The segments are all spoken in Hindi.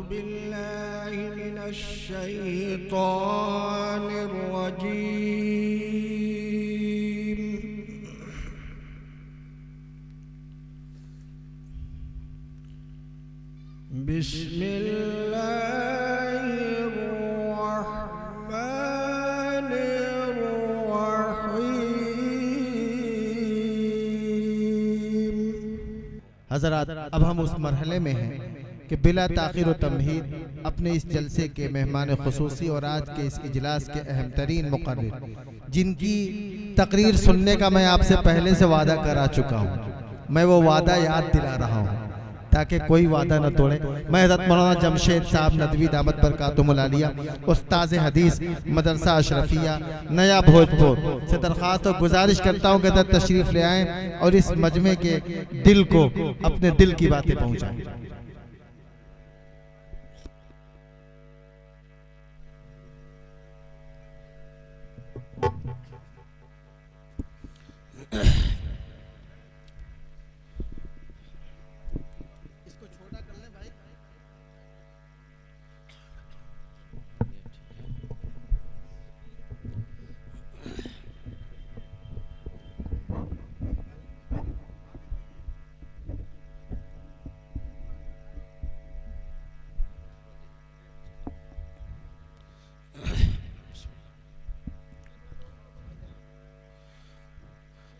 बिल्लाहि मिनश्शैतानिर्रजीम। हज़रात, अब हम उस मरहले में हैं कि बिला ताख़ीर व तमहीद अपने इस जलसे के मेहमान खुसूसी और आज के इस इजलास के अहम तरीन मुक़र्रिर, जिनकी तकरीर सुनने का मैं आपसे पहले से वादा करा चुका हूँ, मैं वो वादा याद दिला रहा हूँ ताकि कोई वादा न तोड़े। मैं हज़रत मौलाना जमशेद साहब नदवी दामत बरकातुहुल आलिया उस्ताद हदीस मदरसा अशरफिया नया भोजपुर से दरख्वास्त और गुजारिश करता हूँ कि तशरीफ़ ले आएँ और इस मजमे के दिल को अपने दिल की बातें पहुँचाएँ।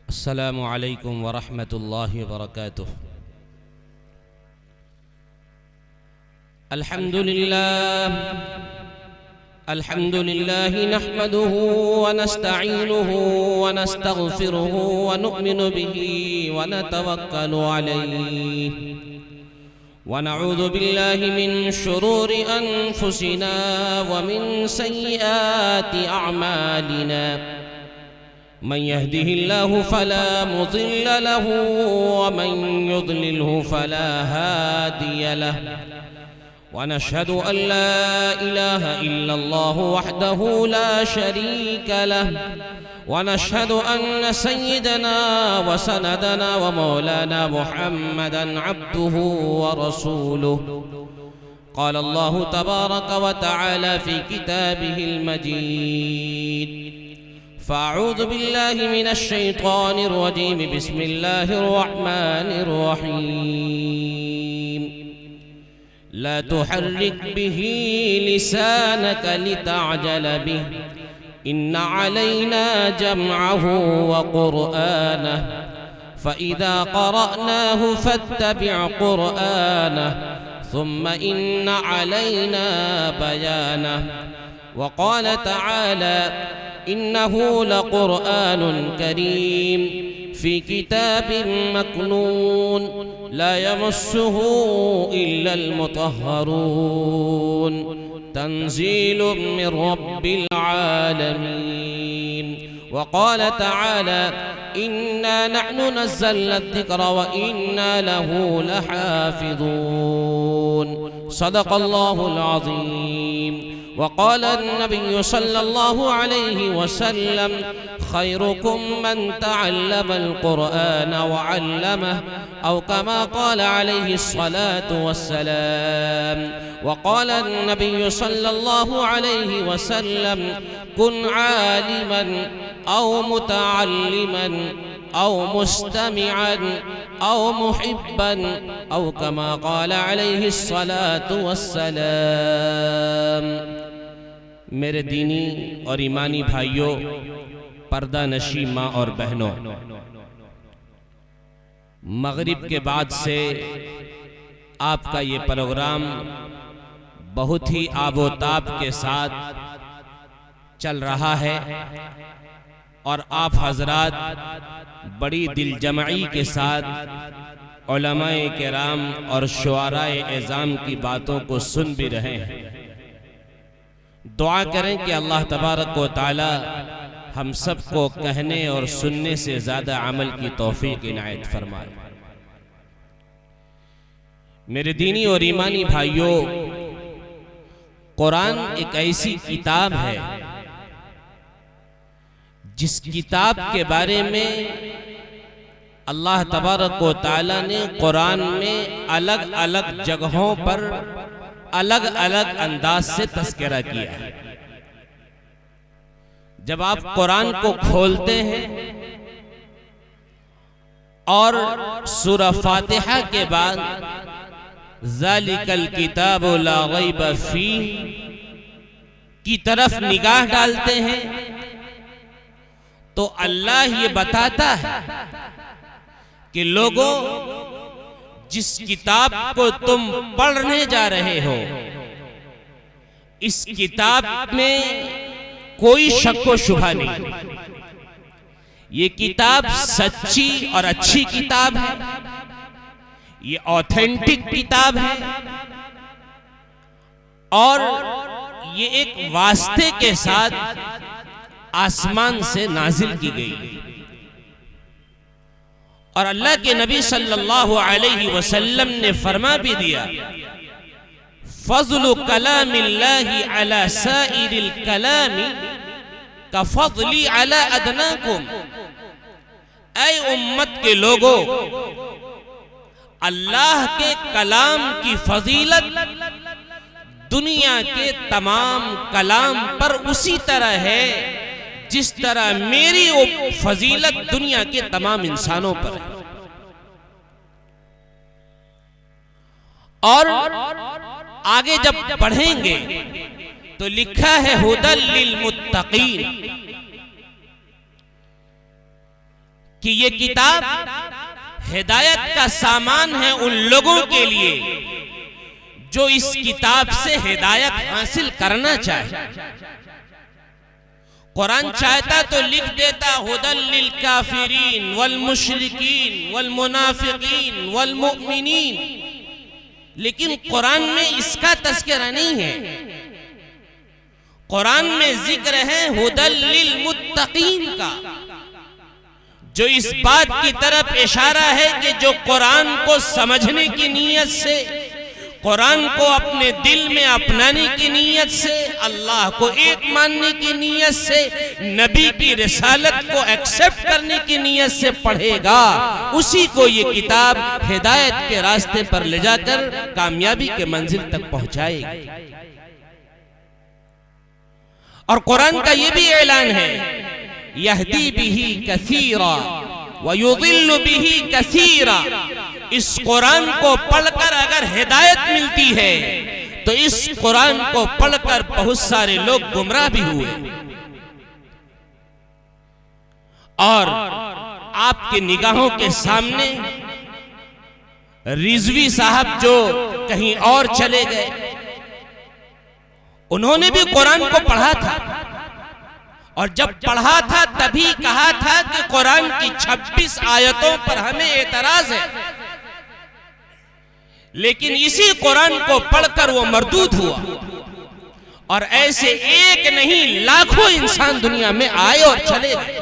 अस्सलामु अलैकुम वरहमतुल्लाहि वबरकातुहू। अल्हम्दुलिल्लाह नहमदुहु व नस्तईनुहु व नस्तगफिरुहु व नु'मिनु बिही व नतवक्कलु अलैहि व नऊज़ु बिल्लाहि मिन शुरूरि अनफुसिना व मिन सय्यिआति अअमालिना। मन यहदिहिल्लाहु फला मुज़िल्ल लहु व मन युज़लिल्हु फला हादिय लहु। व नशहदु अन ला इलाहा इल्लल्लाहु वहदहु ला शरीक लहु व नशहदु अन्न सय्यदना व सनदना व मौलाना मुहम्मदन अब्दुहु व रसूलुहु। क़ाल अल्लाहु तबारक व तआला फ़ी किताबिहिल मजीद। फ़अऊज़ु बिल्लाहि मिनश्शैतानिर रजीम। बिस्मिल्लाहिर रहमानिर रहीम। ला तुहर्रिक बिही लिसानक लितअजल बिही इन्ना अलैना जमअहु व क़ुरआनह फ़इज़ा क़रअनाहु फ़त्तबिअ क़ुरआनह सुम्मा इन्ना अलैना बयानह। व क़ाल तआला इन्नहु लक़ुरआनुन करीम फ़ी किताबिन मकनून ला यमस्सुहु इल्लल मुतह्हरून तंज़ीलुम मिर रब्बिल आलमीन। व क़ाल तआला इन्ना नहनु नज़्ज़लना अज़्ज़िक्र व इन्ना लहु लहाफ़िज़ून। सदक़ल्लाहुल अज़ीम। व क़ाल अन्नबिय्यु सल्लल्लाहु अलैहि वसल्लम खैरुकुम मन तअल्लमल क़ुरआन व अल्लमह औ कमा क़ाल अलैहि अस्सलातु वस्सलाम। व क़ाल अन्नबिय्यु सल्लल्लाहु अलैहि वसल्लम कुन आलिमन औ मुतअल्लिमन औ मुस्तमिअन औ मुहिब्बन औ कमा क़ाल अलैहि अस्सलातु वस्सलाम। मेरे दीनी और ईमानी भाइयों, पर्दा नशी माँ और बहनों, मगरिब के बाद से आपका ये प्रोग्राम बहुत ही आबोताब के साथ चल रहा है और आप हजरात बड़ी दिलजमई के साथ उलमाए किराम और शुआराए एज़ाम की बातों को सुन भी रहे हैं। दुआ करें कि अल्लाह तबारक व तआला हम सबको कहने और सुनने से ज़्यादा अमल की तौफीक इनायत फरमाए। मेरे दीनी और ईमानी भाइयों, कुरान एक ऐसी किताब है जिस किताब के बारे में अल्लाह तबारक व तआला ने कुरान में अलग अलग जगहों पर अलग अलग अंदाज से तस्करा किया है। जब आप कुरान को खोलते हैं और सूरह फातिहा के बाद ज़ालिकल किताबु ला रैब फीह की तरफ निगाह डालते हैं तो अल्लाह ये बताता है कि लोगों, जिस किताब को तुम पढ़ने जा रहे हो, इस किताब में कोई शक व शुबा नहीं। ये किताब सच्ची और अच्छी किताब है, ये ऑथेंटिक किताब है और ये एक वास्ते के साथ आसमान से नाजिल की गई। और अल्लाह के नबी सल्लल्लाहु अलैहि वसल्लम ने फरमा भी दिया, फज़्लु कलामिल्लाहि अला साइरिल कलामी का फज़ली अला अदनाकुम। ऐ उम्मत के लोगों, अल्लाह के कलाम की फजीलत दुनिया के तमाम कलाम पर उसी तरह है जिस तरह मेरी फजीलत दुनिया के तमाम इंसानों पर है। और आगे जब पढ़ेंगे तो लिखा है हुदल लिल मुत्तकीन, कि ये किताब हिदायत का सामान है उन लोगों के लिए जो इस किताब से हिदायत हासिल करना चाहे। कुरान चाहता तो लिख देता हुदल लिल काफिरीन वल मुशरिकीन वल मुनाफिकीन वल मुमिनीन, लेकिन कुरान में इसका तज़किरा नहीं है। कुरान में जिक्र है हुदल लिल मुत्तकीन का, जो इस बात की तरफ इशारा है कि जो कुरान को समझने की नीयत से, कुरान को अपने दिल में अपनाने की नीयत से, अल्लाह को एक मानने की नीयत से, नबी की रिसालत को एक्सेप्ट करने की नीयत से पढ़ेगा, उसी को ये किताब हिदायत के रास्ते पर ले जाकर कामयाबी के मंजिल तक पहुंचाएगी। और कुरान का ये भी ऐलान है, यहदी बिही कसीरा व युदिल्लु बिही कसीरा। इस कुरान को पढ़कर अगर हिदायत मिलती है तो इस कुरान को पढ़कर बहुत सारे लोग गुमराह भी हुए। और आपकी निगाहों के सामने रिजवी साहब जो कहीं और चले गए, उन्होंने भी कुरान को पढ़ा था और जब पढ़ा था तभी कहा था कि कुरान की 26 आयतों पर हमें एतराज है, लेकिन इसी कुरान को पढ़कर वो मरदूद हुआ। और ऐसे एक नहीं लाखों इंसान दुनिया में आए और चले गए।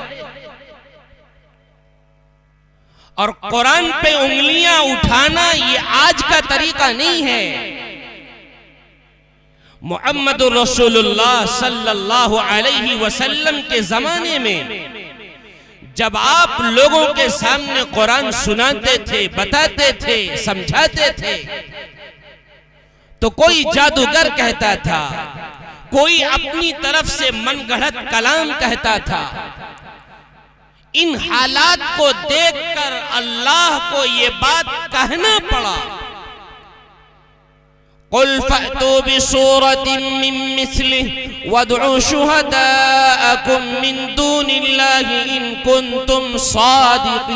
और कुरान पे उंगलियां उठाना ये आज का तरीका नहीं है। मुहम्मदुर रसूलुल्लाह सल्लल्लाहु अलैहि वसल्लम के जमाने में जब आप लोगों के सामने कुरान सुनाते थे, बताते थे, समझाते थे, तो कोई जादूगर कहता था, कोई अपनी तरफ से मनगढ़ंत कलाम कहता था। इन हालात को देखकर अल्लाह को ये बात कहना पड़ा, कुल फअतू बिसूरतिन मिन मिस्लिहि वदउ शुहदाअकुम मिन दूनिल्लाहि इन कुंतुम सादिकीन।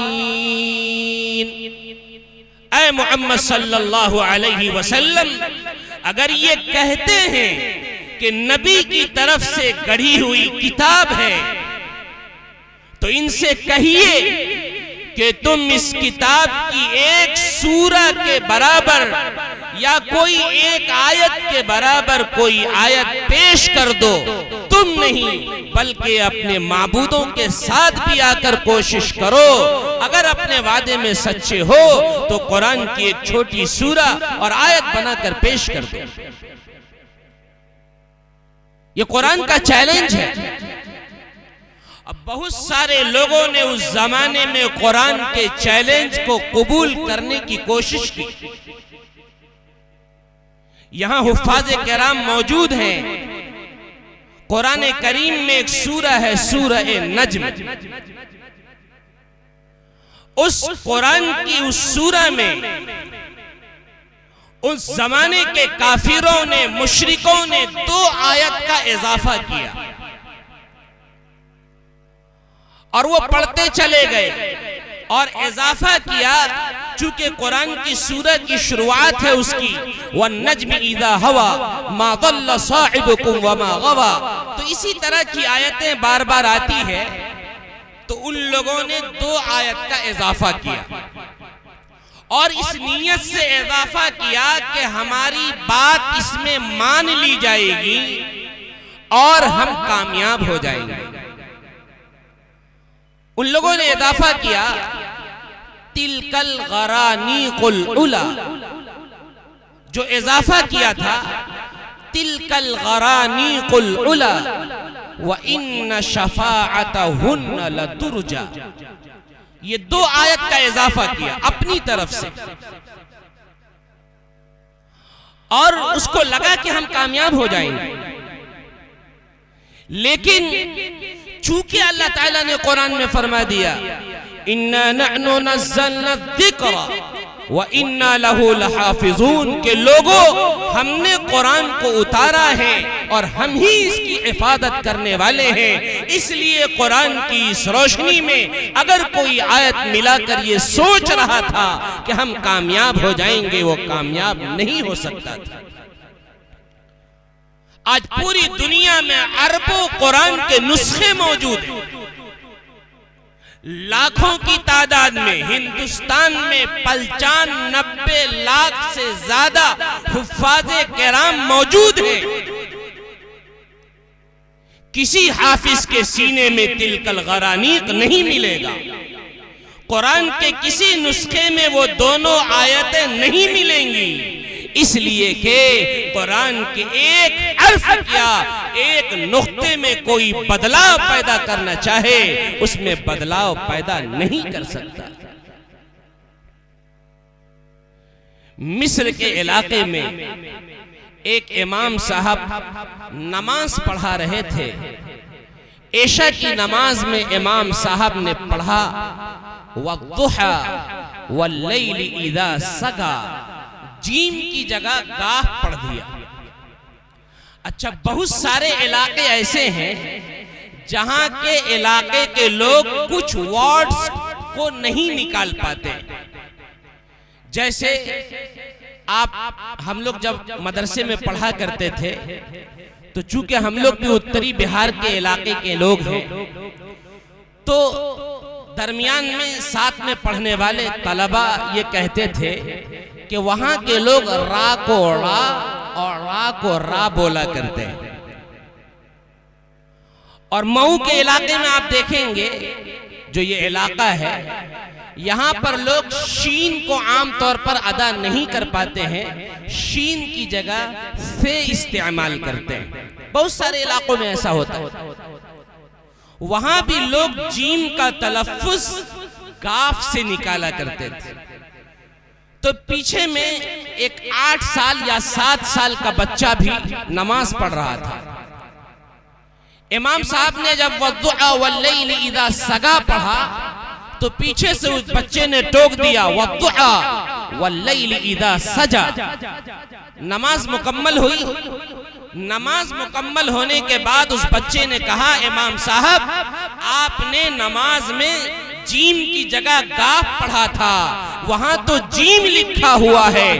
ऐ मुहम्मद सल्लल्लाहु अलैहि वसल्लम, अगर ये कहते हैं कि नबी की तरफ से गढ़ी हुई किताब है तो इनसे कहिए कि तुम इस किताब की एक सूरा के बराबर या कोई एक आयत के बराबर कोई आयत पेश कर दो। तुम नहीं बल्कि अपने माबूदों के साथ भी आकर कोशिश करो। अगर अपने वादे में सच्चे हो तो कुरान की एक छोटी सूरा और आयत बनाकर पेश कर दो। ये कुरान का चैलेंज है। अब बहुत सारे लोगों ने उस जमाने में कुरान के चैलेंज को कबूल करने की कोशिश की। यहां हुफ्फाज़ किराम मौजूद हैं। कुरान करीम में एक सूरह है, सूरह नज्म। उस कुरान की उस सूरह में उस जमाने के काफिरों ने, मुशरिकों ने 2 आयत का इजाफा किया और वो पढ़ते चले गए और इजाफा किया। चूंकि कुरान की सूरत की शुरुआत है उसकी वन्नज्मि इज़ा हवा मा ज़ल्ल साहिबुकुम वमा गवा, तो इसी तरह की आयतें बार बार आती है। तो उन लोगों ने 2 आयत का इजाफा किया और इस नीयत से इजाफा किया कि हमारी बात इसमें मान ली जाएगी और हम कामयाब हो जाएंगे। उन लोगों ने इजाफा किया तिलकल गरानीकुल उला, जो इजाफा किया था तिलकल गरानीकुल उला व इन्न शफाअतहुन्न लतुरजा। ये 2 आयत का इजाफा किया अपनी तरफ से और उसको लगा कि हम कामयाब हो जाएंगे। लेकिन चूंकि अल्लाह ताला ने कुरान में फरमा दिया इन्ना नहनु नज़्ज़लना ज़िक्रा व इन्ना लहू लहाफ़िज़ून, के लोगों हमने कुरान को उतारा है और हम ही इसकी हिफाजत करने वाले हैं। इसलिए कुरान की इस रोशनी में अगर कोई आयत मिलाकर ये सोच रहा था कि हम कामयाब हो जाएंगे, वो कामयाब नहीं हो सकता था। आज पूरी दुनिया में अरबों कुरान के नुस्खे मौजूद हैं, लाखों की तादाद में। हिंदुस्तान में 95 लाख से ज्यादा हुफ्फाज़े किराम मौजूद हैं। किसी हाफिज के सीने में तिलकल गरानीक नहीं मिलेगा। कुरान के किसी नुस्खे में वो दोनों आयतें नहीं मिलेंगी, इसलिए कि कुरान के एक हर्फ या एक नुक्ते में कोई बदलाव पैदा करना चाहे उसमें बदलाव पैदा नहीं कर सकता। मिस्र के इलाके में एक इमाम साहब नमाज पढ़ा रहे थे। ऐशा की नमाज में इमाम साहब ने पढ़ा वद्दुहा वल्लैलि इज़ा सगा, जीम की जगह गाफ पढ़ दिया। अच्छा, बहुत सारे इलाके ऐसे हैं जहां के इलाके के लोग कुछ वर्ड्स को नहीं निकाल पाते। जैसे हम लोग जब मदरसे में पढ़ा करते थे तो चूंकि हम लोग भी उत्तरी बिहार के इलाके के लोग हैं, तो दरमियान में साथ में पढ़ने वाले तलबा ये कहते थे कि वहां के लोग रा को रा और रा को रा बोला करते हैं। और मऊ के इलाके में आप देखेंगे, जो ये इलाका है, यहां पर लोग शीन को आमतौर पर अदा नहीं कर पाते हैं, शीन की जगह फे इस्तेमाल करते हैं। बहुत सारे इलाकों में ऐसा होता है। वहां भी लोग जीम का तलफ्फुज गाफ से निकाला करते थे। तो पीछे में एक 8 साल या 7 साल का बच्चा भी नमाज पढ़ रहा था। इमाम साहब ने जब वद्दुआ वल्लैलि इज़ा सगा पढ़ा तो पीछे से उस बच्चे ने टोक दिया वद्दुआ वल्लैलि इज़ा सजा। नमाज मुकम्मल हुई। नमाज मुकम्मल होने के बाद उस बच्चे ने कहा, इमाम साहब आपने नमाज में जीम की जगह गाफ पढ़ा था, वहां तो जीम लिखा हुआ है।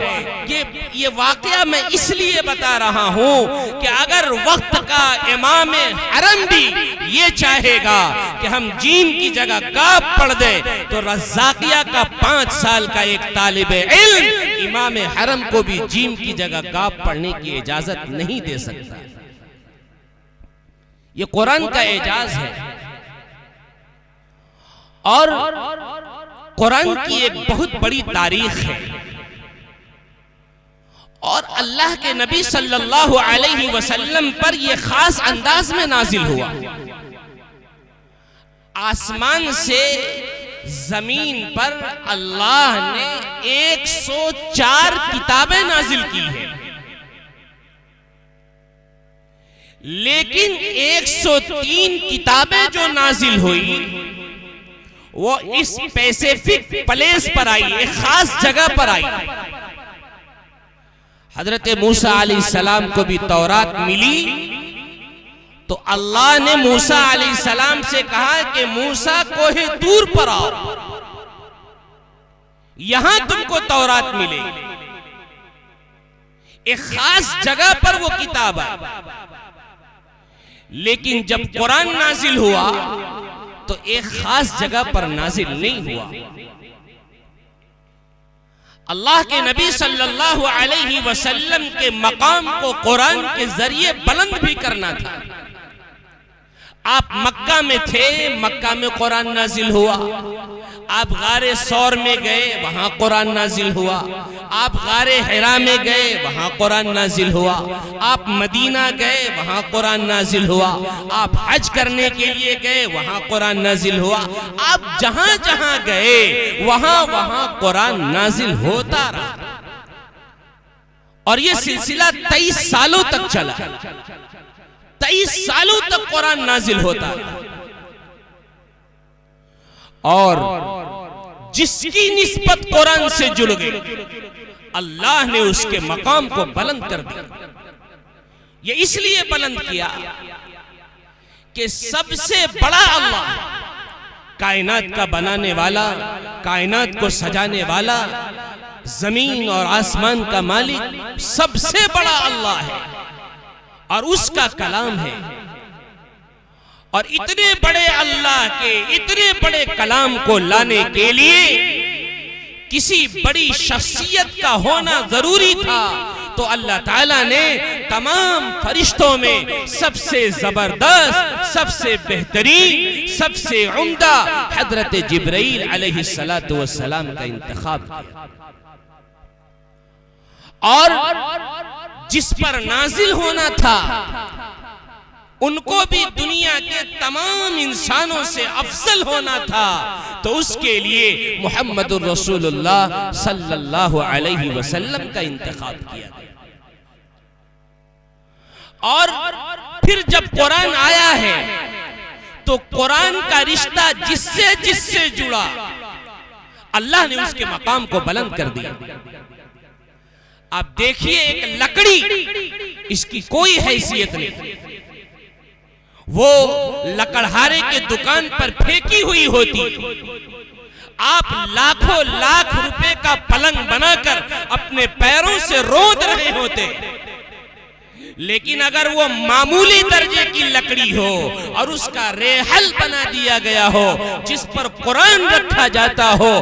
ये वाकया मैं इसलिए बता रहा हूं कि अगर वक्त का इमाम हरम भी ये चाहेगा कि हम जीम की जगह गाफ पढ़ दे, तो रज़ाकिया का 5 साल का एक तालिब इल्म इमाम हरम को भी जीम की जगह गाफ पढ़ने की इजाजत नहीं दे सकता। ये कुरान का एजाज है और कुरान की एक बहुत बड़ी तारीख है। और अल्लाह के नबी सल्लल्लाहु अलैहि वसल्लम पर यह खास अंदाज में नाजिल हुआ। आसमान से जमीन पर अल्लाह ने 104 किताबें नाजिल की है। लेकिन 103 किताबें जो नाजिल हुई वो इस स्पेसिफिक प्लेस पर आई, एक खास जगह पर आई। हजरत मूसा अलैहिस्सलाम को भी तौरात मिली, तो अल्लाह ने मूसा अलैहिस्सलाम से कहा कि मूसा कोहे तूर पर आओ, यहां तुमको तौरात मिलेगी। एक खास जगह पर वो किताब आई। लेकिन जब कुरान नाजिल हुआ तो एक खास जगह पर नाजिल नहीं हुआ। अल्लाह के नबी सल्लल्लाहु अलैहि वसल्लम के मकाम को कुरान के जरिए बुलंद भी करना था। आप मक्का में थे, मक्का में कुरान नाजिल हुआ। आप गारे सौर में गए, वहां कुरान नाजिल हुआ। आप गारे हिरा में गए, वहां कुरान नाजिल हुआ। आप मदीना गए, वहां कुरान नाजिल हुआ। आप हज करने के लिए गए, वहां कुरान नाजिल हुआ। आप जहां जहां गए वहां वहां कुरान नाजिल होता रहा, और यह सिलसिला 23 सालों तक चला। 23 सालों तक कुरान नाजिल होता है। और जिसकी निस्बत कुरान से जुड़ गई, अल्लाह ने उसके मकाम को बुलंद कर दिया। ये इसलिए बुलंद किया कि सबसे बड़ा अल्लाह, कायनात का बनाने वाला, कायनात को सजाने वाला, जमीन और आसमान का मालिक, सबसे बड़ा अल्लाह है और उसका कलाम है। और इतने बड़े अल्लाह के इतने बड़े कलाम को लाने के लिए किसी बड़ी शख्सियत का होना जरूरी था। तो अल्लाह ताला ने तमाम फरिश्तों में सबसे जबरदस्त, सबसे बेहतरीन, सबसे उम्दा हजरत जिब्राइल अलैहिस्सलातु वस्सलाम का इंतखाब किया। और जिस पर नाजिल होना था उनको भी दुनिया के तमाम इंसानों से अफजल होना था, तो उसके लिए मुहम्मदुर रसूलुल्लाह सल्लल्लाहु अलैहि वसल्लम का इंतखाब किया गया। और फिर जब कुरान आया है तो कुरान का रिश्ता जिससे जिससे जुड़ा, अल्लाह ने उसके मकाम को बुलंद कर दिया। आप देखिए, एक लकड़ी, इसकी कोई हैसियत नहीं, वो लकड़हारे के दुकान पर फेंकी हुई होती। आप लाखों लाख रुपए का पलंग बनाकर अपने पैरों से रोंद रहे होते, लेकिन अगर वो मामूली दर्जे की लकड़ी हो और उसका रेहल बना दिया गया हो, जिस पर कुरान रखा जाता हो,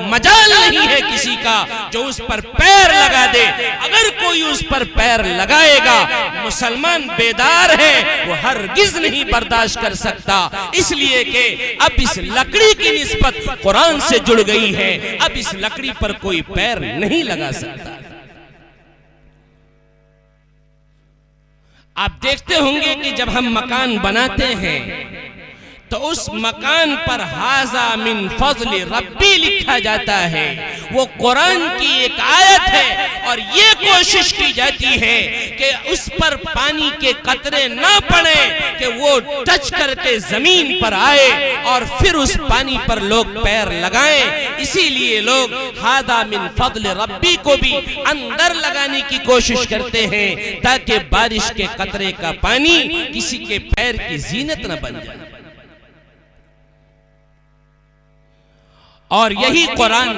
मजाल नहीं है किसी का जो उस पर पैर लगा दे। अगर कोई उस पर पैर लगाएगा, मुसलमान बेदार है, वो हरगिज नहीं बर्दाश्त कर सकता, इसलिए कि अब इस लकड़ी की निस्बत कुरान से जुड़ गई है। अब इस लकड़ी पर कोई पैर नहीं लगा सकता। आप देखते होंगे कि जब हम मकान बनाते हैं तो उस मकान पर हाजा मिन फज़्ल रब्बी लिखा जाता है। वो कुरान की एक आयत है और ये कोशिश की जाती है कि उस पर पानी के कतरे ना पड़े, कि वो टच करके जमीन पर आए और फिर उस पानी पर लोग पैर लगाएं। इसीलिए लोग हाजा मिन फज़्ल रब्बी को भी अंदर लगाने की कोशिश करते हैं, ताकि बारिश के कतरे का पानी किसी के पैर की जीनत न बन जाए। और यही कुरान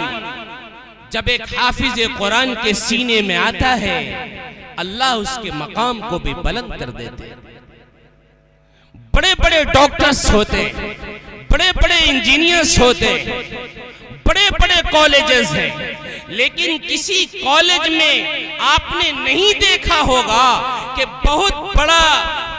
जब एक हाफिज कुरान के सीने में आता है, अल्लाह उसके मकाम को भी बुलंद कर देते हैं। बड़े बड़े डॉक्टर्स होते, बड़े बड़े इंजीनियर्स होते, बड़े बड़े कॉलेजेस हैं, लेकिन किसी कॉलेज में आपने नहीं देखा होगा कि बहुत बड़ा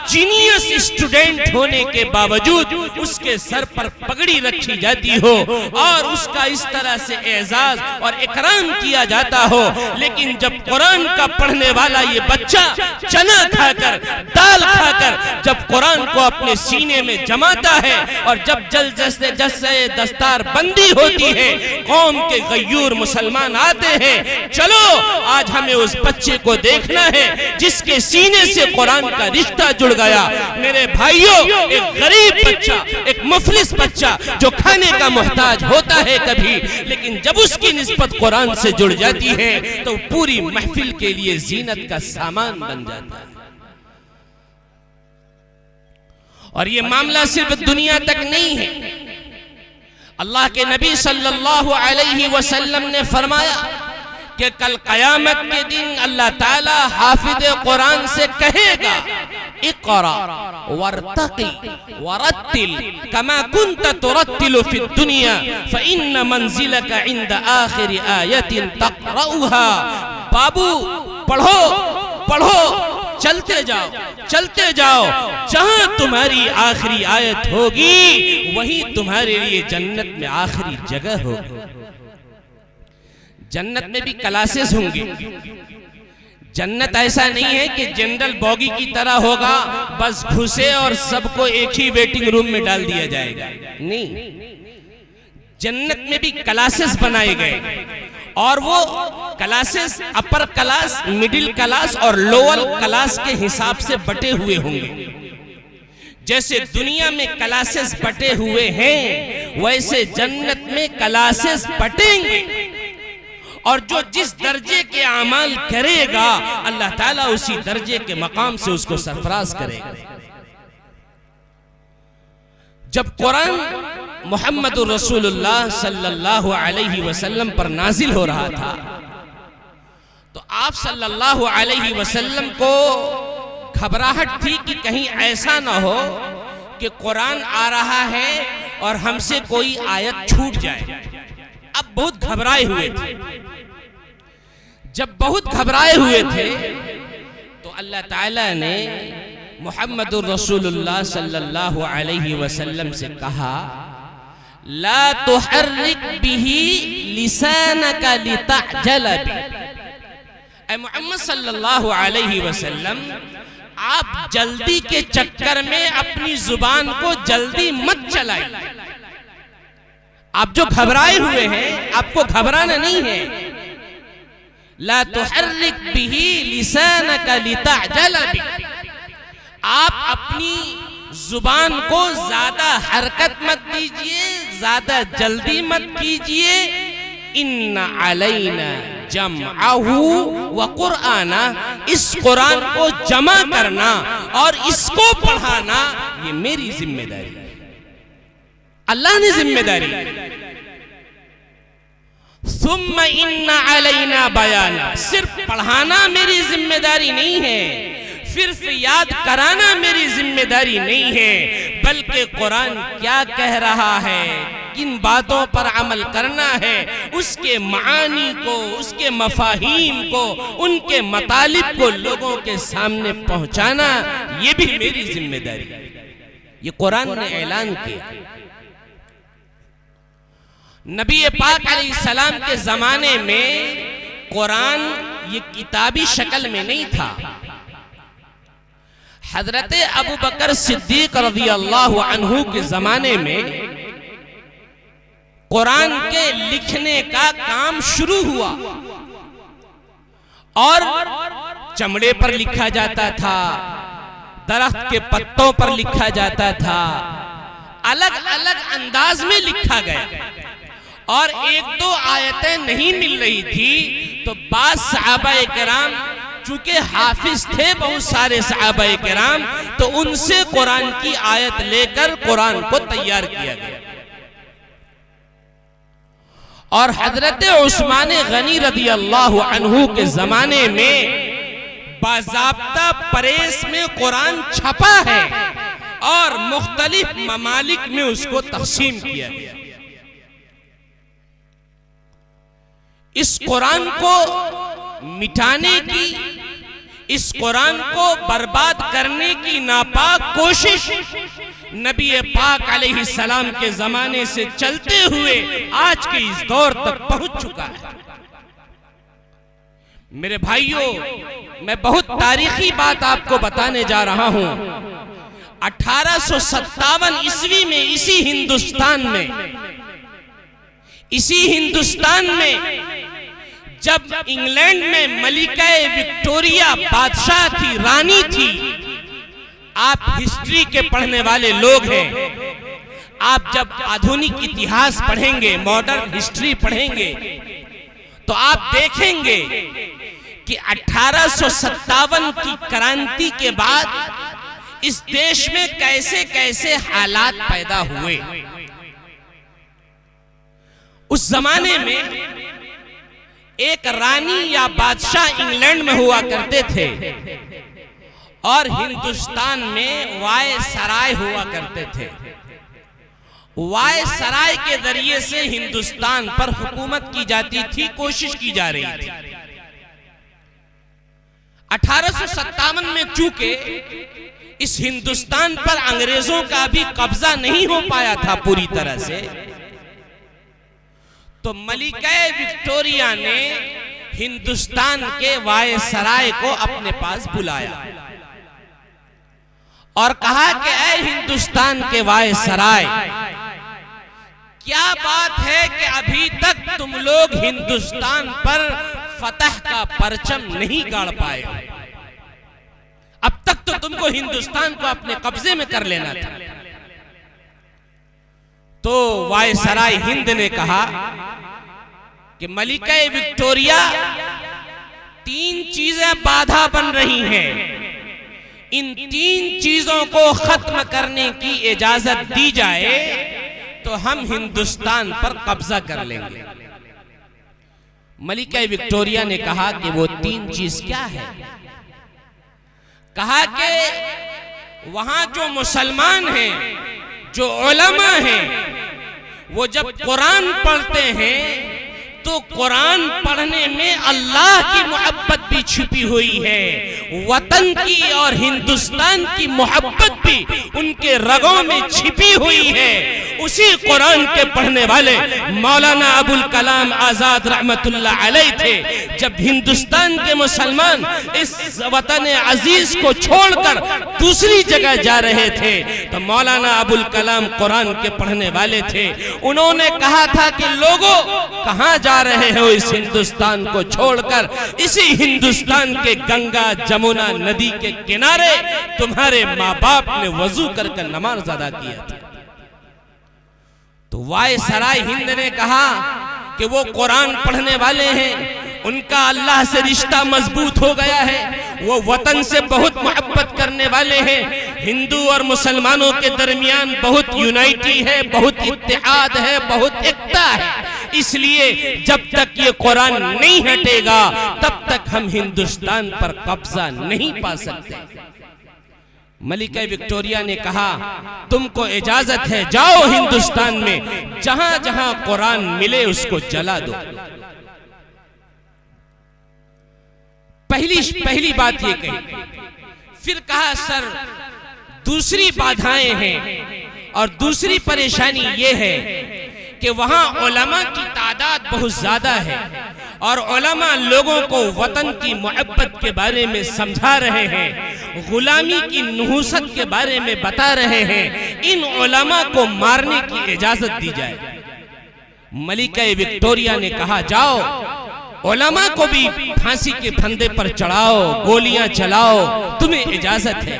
जीनियस स्टूडेंट होने के बावजूद उसके सर पर पगड़ी रखी जाती हो और उसका इस तरह से एजाज और इकराम किया जाता हो। लेकिन जब कुरान का पढ़ने वाला ये बच्चा चना खाकर, दाल खाकर जब कुरान को अपने सीने में जमाता है और जब जैसे दस्तार बंदी होती है, कौम के गयूर मुसलमान आते हैं, चलो आज हमें उस बच्चे को देखना है जिसके सीने से कुरान का रिश्ता जुड़ गया। मेरे भाइयों, एक गरीब बच्चा, एक मुफलिस बच्चा जो खाने का मोहताज होता है कभी, लेकिन जब उसकी निस्बत कुरान से जुड़ जाती है तो पूरी महफिल के लिए जीनत का सामान बन जाता है। और ये मामला सिर्फ दुनिया तक नहीं है। अल्लाह के नबी सल्लल्लाहु अलैहि वसल्लम ने फरमाया कि कल क़यामत के दिन अल्लाह ताला हाफिज कुरान से कहेगा, इक़रा वरतक़ी वरत्तिल कमा कुन्त तुरत्तिलु फिद दुनिया फ़इन्न मंज़िलका इंद आखिर आयतिन तक़रऊहा। बाबू पढ़ो पढ़ो, चलते जाओ चलते जाओ, जहां तुम्हारी आखिरी आयत होगी वही तुम्हारे लिए जन्नत में आखिरी जगह होगी। जन्नत में भी क्लासेस होंगे। जन्नत ऐसा नहीं है कि जनरल बॉगी की तरह होगा, बस घुसे और सबको एक ही वेटिंग रूम में डाल दिया जाएगा। नहीं, जन्नत में भी क्लासेस बनाए गए और वो classes upper class, middle class और लोअर क्लास के हिसाब से बटे हुए होंगे। जैसे दुनिया में क्लासेस बटे हुए हैं वैसे जन्नत में क्लासेस बटेंगे और जो जिस दर्जे के अमाल करेगा अल्लाह ताला उसी दर्जे के मकाम से उसको सरफराज करेगा। जब कुरान मुहम्मदुर रसूलुल्लाह सल्लल्लाहु अलैहि वसल्लम पर नाजिल हो रहा था तो आप सल्लल्लाहु अलैहि वसल्लम को घबराहट थी कि कहीं ऐसा ना हो कि कुरान आ रहा है और हमसे कोई आयत छूट जाए। अब बहुत घबराए हुए थे। जब बहुत घबराए हुए थे तो अल्लाह ताला ने मुहम्मदुर रसूलुल्लाह सल्लल्लाहु अलैहि वसल्लम से कहा, ला तुहर्रिक बिही लिसानका लितअजल बिही। ऐ मुहम्मद सल्लल्लाहु अलैहि वसल्लम, आप जल्दी के चक्कर में अपनी जुबान को जल्दी मत चलाइए। आप जो घबराए हुए हैं आपको घबराना नहीं है। ला तुहर्रिक बिही लिसानका लितअजल बिही। आप अपनी जुबान को ज्यादा हरकत मत दीजिए, ज्यादा जल्दी मत कीजिए। इन्ना अलैना जमअहु व कुरआना, इस कुरान को जमा करना और इसको पढ़ाना ये मेरी जिम्मेदारी है। अल्लाह ने जिम्मेदारी। सुम्मा इन्ना अलैना बयाना, सिर्फ पढ़ाना मेरी जिम्मेदारी नहीं है, सिर्फ याद कराना मेरी जिम्मेदारी नहीं है, बल्कि कुरान क्या कह रहा है, किन बातों पर अमल करना है, उसके मानी को, उसके मफाहीम को, उनके मतालिब को लोगों के सामने पहुंचाना ये भी मेरी जिम्मेदारी है। ये कुरान ने ऐलान किया। नबी पाक अलैहिस्सलाम के जमाने में कुरान ये किताबी शक्ल में नहीं था। हजरत अबू बकर सिद्दीक रज़ियल्लाहु अन्हु के जमाने में कुरान के लिखने का काम शुरू हुआ और चमड़े पर लिखा जाता था, दरख्त के पत्तों पर लिखा जाता था, अलग अलग अंदाज में लिखा गया और एक दो आयतें नहीं मिल रही थी तो बाद सहाबाए किराम चूंकि हाफिज थे बहुत सारे सहाबाए किराम, तो उनसे कुरान की आयत लेकर कुरान को तैयार किया गया। और हजरत उस्मान गनी रज़ियल्लाहु अन्हु के जमाने में बाज़ाब्ता प्रेस में कुरान छपा है और मुख्तलिफ ममालिक में उसको तक़सीम किया गया। इस कुरान को मिटाने की, इस कुरान को बर्बाद करने की नापाक कोशिश नबी पाक अलैहिस्सलाम के जमाने से चलते हुए आज के इस दौर तक पहुंच चुका है। मेरे भाइयों, मैं बहुत तारीखी बात आपको बताने जा रहा हूं। 1857 ईस्वी में इसी हिंदुस्तान में जब इंग्लैंड में मलिका विक्टोरिया बादशाह थी, रानी थी, आप हिस्ट्री के पढ़ने वाले लोग हैं, आप जब आधुनिक इतिहास पढ़ेंगे, मॉडर्न हिस्ट्री पढ़ेंगे, तो आप देखेंगे कि 1857 की क्रांति के बाद इस देश में कैसे कैसे हालात पैदा हुए। उस जमाने में एक रानी या बादशाह इंग्लैंड में हुआ करते थे और हिंदुस्तान में वायसराय हुआ करते थे। वायसराय के जरिए से हिंदुस्तान पर हुकूमत की जाती थी, कोशिश की जा रही थी। 1857 में चूंकि इस हिंदुस्तान पर अंग्रेजों का भी कब्जा नहीं हो पाया था पूरी तरह से, तो मलिका विक्टोरिया ने हिंदुस्तान के वायसराय को अपने पास बुलाया और कहा कि ऐ हिंदुस्तान के वायसराय, क्या बात है कि अभी तक तुम लोग हिंदुस्तान पर फतह का परचम नहीं गाड़ पाए? अब तक तो तुमको हिंदुस्तान को अपने कब्जे में कर लेना था। तो वायसराय हिंद ने कहा कि मलिका विक्टोरिया, 3 चीजें बाधा बन रही हैं, इन 3 चीजों को खत्म करने की इजाजत दी जाए तो हम हिंदुस्तान पर कब्जा कर लेंगे। मलिका विक्टोरिया ने कहा कि वो 3 चीज क्या है? कहा कि वहां जो मुसलमान हैं, जो उलमा हैं, वो जब कुरान पढ़ते हैं तो कुरान पढ़ने में अल्लाह की मोहब्बत भी छिपी हुई है, वतन की और हिंदुस्तान की मोहब्बत भी उनके रगों में छिपी हुई है। उसी कुरान के पढ़ने वाले मौलाना अबुल कलाम आजाद रहमतुल्लाह अलैह थे। जब हिंदुस्तान के मुसलमान इस वतन अजीज को छोड़कर दूसरी जगह जा रहे थे तो मौलाना अबुल कलाम कुरान के पढ़ने वाले थे। उन्होंने कहा था कि लोगों, कहां जा रहे हो इस हिंदुस्तान को छोड़कर? इसी हिंदुस्तान के गंगा जमुना नदी के किनारे तुम्हारे माँ बाप ने वजू करके नमाज अदा किया था। तो वायसराय हिंद ने कहा कि वो कुरान पढ़ने वाले हैं, उनका अल्लाह से रिश्ता मजबूत हो गया है, वो वतन से बहुत मोहब्बत करने वाले हैं, हिंदू और मुसलमानों के दरमियान बहुत यूनाइटी है, बहुत इत्तेहाद है, बहुत एकता है। इसलिए जब तक ये कुरान नहीं हटेगा तब तक हम हिंदुस्तान पर कब्जा नहीं पा सकते। मलिका विक्टोरिया ने कहा, तुमको इजाजत है, जाओ हिंदुस्तान में जहां जहां कुरान मिले उसको जला दो। पहली बात ये कही। फिर कहा, सर दूसरी बाधाएं हैं और दूसरी परेशानी ये है कि वहां उलमा की तादाद बहुत ज्यादा है और उलमा लोगों को वतन की मोहब्बत के बारे में समझा रहे हैं, गुलामी की नुहूसत के बारे में बता रहे हैं। इन उलमा को मारने की इजाजत दी जाए। मलिका विक्टोरिया ने कहा, जाओ उलमा को भी फांसी के फंदे पर चढ़ाओ, गोलियां चलाओ, तुम्हें इजाजत है।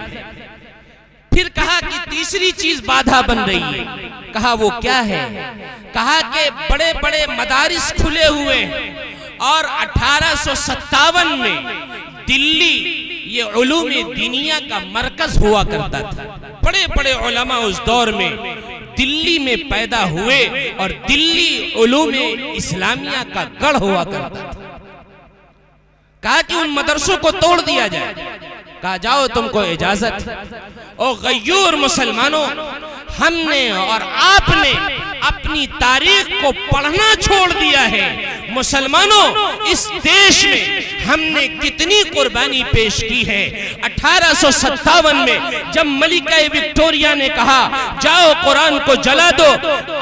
फिर कहा कि तीसरी चीज बाधा बन रही है। कहा वो क्या है? कहा कि बड़े बड़े मदारिस खुले हुए हैं और 1857 में दिल्ली ये उलूम दीनिया का मरकज हुआ करता था। बड़े बड़े उलमा उस दौर में दिल्ली में पैदा हुए और दिल्ली उलूम इस्लामिया का गढ़ हुआ करता था। कहा कि उन मदरसों को तोड़ दिया जाए। कहा जाओ तुमको इजाजत। ओ गयूर मुसलमानों, हमने और आपने अपनी तारीख को पढ़ना छोड़ दिया है। मुसलमानों, इस देश में हमने कितनी कुर्बानी पेश की है। 1857 में जब मलिका विक्टोरिया ने कहा जाओ कुरान को जला दो,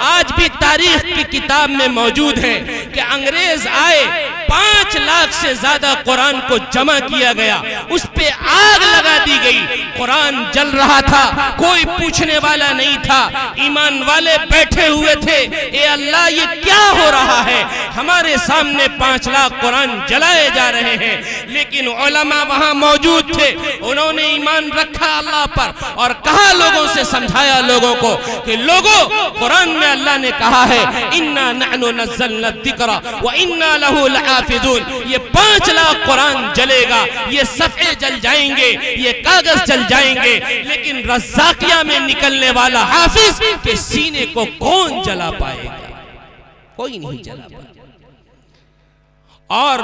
आज भी तारीख की किताब में मौजूद है कि अंग्रेज आए, 5 लाख से ज्यादा कुरान को जमा किया गया, उस पे आग लगा दी गई, कुरान जल रहा था, कोई पूछने वाला नहीं था। ईमान वाले बैठे हुए थे, ए अल्लाह ये क्या हो रहा है? हमारे सामने 5 लाख कुरान जलाए जा रहे हैं, लेकिन उलमा वहां मौजूद थे। उन्होंने ईमान रखा अल्लाह पर और कहा, लोगों से समझाया लोगों को कि लोगों, कुरान में अल्लाह ने कहा है इन्ना नहनु नज़्ज़लना ज़िक्रा व इन्ना लहू लहाफ़िज़ून। ये 5 लाख कुरान जलेगा, ये सफ़े जल जाएंगे, ये कागज जल जाएंगे, लेकिन रज़्ज़ाक़िया में निकलने वाला हाफिज के सीने को कौन जला पाएगा? कोई नहीं जला पाएगा। और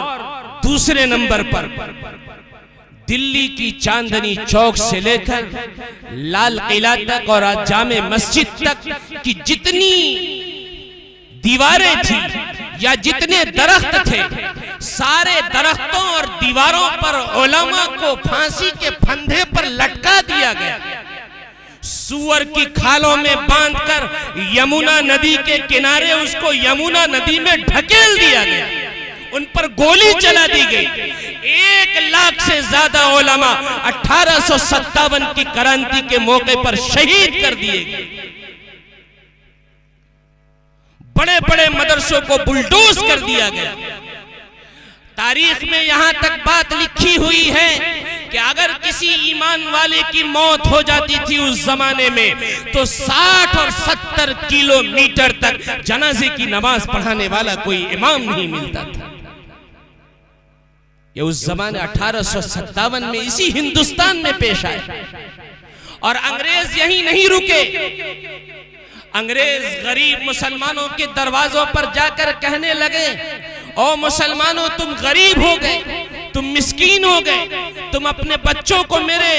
दूसरे नंबर पर दिल्ली की चांदनी चौक से लेकर लाल किला तक और जामे मस्जिद तक की जितनी दीवारें थी या जितने दरख्त थे, सारे दरख्तों और दीवारों पर उलमा को फांसी के फंदे पर लटका दिया गया। सूअर की खालों में बांधकर यमुना नदी के किनारे उसको यमुना नदी में ढकेल दिया गया। उन पर गोली चला दी गई। 1 लाख से ज्यादा उलमा 1857 की क्रांति के मौके पर शहीद कर दिए गए। बड़े बड़े मदरसों को बुलडोज कर दिया गया। तारीख में यहां तक बात लिखी हुई है कि अगर किसी ईमान वाले की मौत हो जाती थी उस जमाने में, तो 60 और 70 किलोमीटर तक जनाजे की नमाज पढ़ाने वाला कोई इमाम नहीं मिलता था। ये उस जमाने 1857 में इसी हिंदुस्तान में पेश आया। और अंग्रेज यहीं नहीं रुके। अंग्रेज गरीब मुसलमानों के दरवाजों पर जाकर कहने लगे, ओ मुसलमानों, तुम गरीब हो गए, तुम मिस्कीन हो गए, तुम अपने बच्चों को मेरे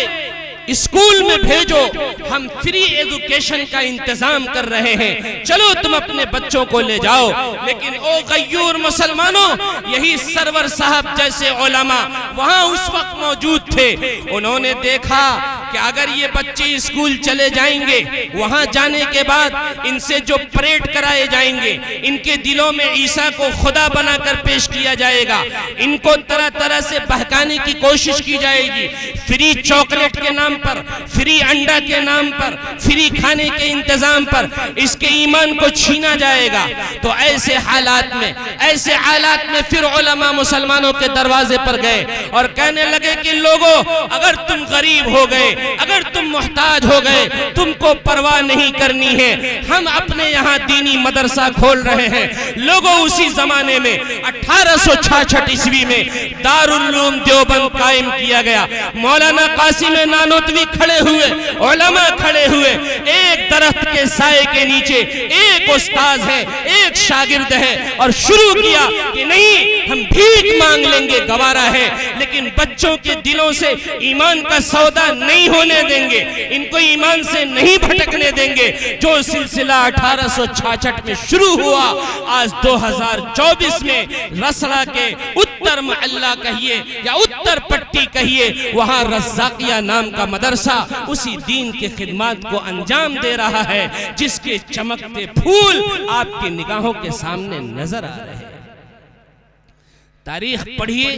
स्कूल में भेजो, हम फ्री एजुकेशन का इंतजाम कर रहे हैं, चलो तुम अपने बच्चों को ले जाओ। लेकिन ओ गयूर मुसलमानों, यही सरवर साहब जैसे उलमा वहां उस वक्त मौजूद थे। उन्होंने देखा कि अगर ये बच्चे स्कूल चले जाएंगे, वहां जाने के बाद इनसे जो परेड कराए जाएंगे, इनके दिलों में ईसा को खुदा बनाकर पेश किया जाएगा, इनको तरह तरह से बहकाने की कोशिश की जाएगी, फ्री चॉकलेट के नाम पर, फ्री अंडा के नाम पर, फ्री खाने के इंतजाम पर इसके ईमान को छीना जाएगा। तो ऐसे हालात में फिर उलमा मुसलमानों के दरवाजे पर गए और कहने लगे कि लोगों, अगर तुम गरीब हो गए, अगर तुम मुहताज हो गए, तुमको परवाह नहीं करनी है, हम अपने यहाँ दीनी मदरसा खोल रहे हैं। लोगों, उसी जमाने में 1866 ईस्वी में दारुल उलूम देवबंद कायम किया गया। मौलाना कासिम नानोतवी खड़े हुए, उलमा खड़े हुए, एक दरख्त के साए के नीचे एक उस्ताद है, एक शागिर्द है, और शुरू किया कि नहीं, हम भीख मांग लेंगे, गवारा है, लेकिन बच्चों के दिलों से ईमान का सौदा नहीं होने देंगे, इनको ईमान से नहीं भटकने देंगे। जो सिलसिला 1866 में शुरू हुआ, आज 2024 में रसला के उत्तर मोहल्ला कहिए या उत्तर पट्टी कहिए, वहां रज़्ज़ाक़िया नाम का मदरसा उसी दीन के खिदमत को अंजाम दे रहा है, जिसके चमकते फूल आपकी निगाहों के सामने नजर आ रहे हैं। तारीख पढ़िए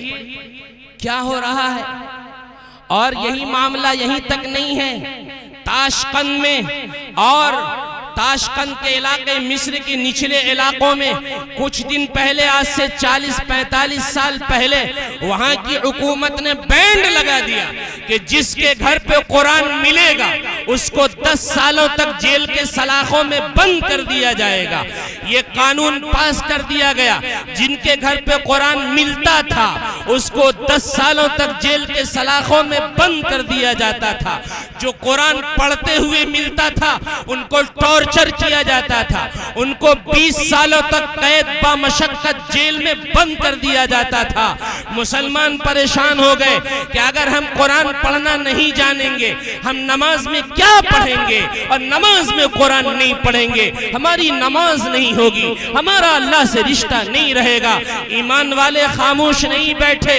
क्या हो रहा है। और यही मामला यहीं तक नहीं है, ताशकंद में और ताशकंद के इलाके, मिस्र के निचले इलाकों में कुछ दिन पहले, आज से 40-45 साल पहले, वहां की हुकूमत ने बैंड लगा दिया कि जिसके घर पे कुरान मिलेगा उसको 10 सालों तक जेल के सलाखों में बंद कर दिया जाएगा। ये कानून पास कर दिया गया। जिनके घर पे कुरान मिलता था उसको 10 सालों तक जेल के सलाखों में बंद कर दिया जाता था। जो कुरान पढ़ते हुए मिलता था उनको टॉर्चर किया जाता था, उनको 20 सालों तक कैद बामशक्कत जेल में बंद कर दिया जाता था। मुसलमान परेशान हो गए कि अगर हम कुरान पढ़ना नहीं जानेंगे, हम नमाज में क्या पढ़ेंगे, और नमाज में कुरान नहीं पढ़ेंगे, हमारी नमाज नहीं होगी, हमारा अल्लाह से रिश्ता नहीं रहेगा। ईमान वाले खामोश नहीं बैठे।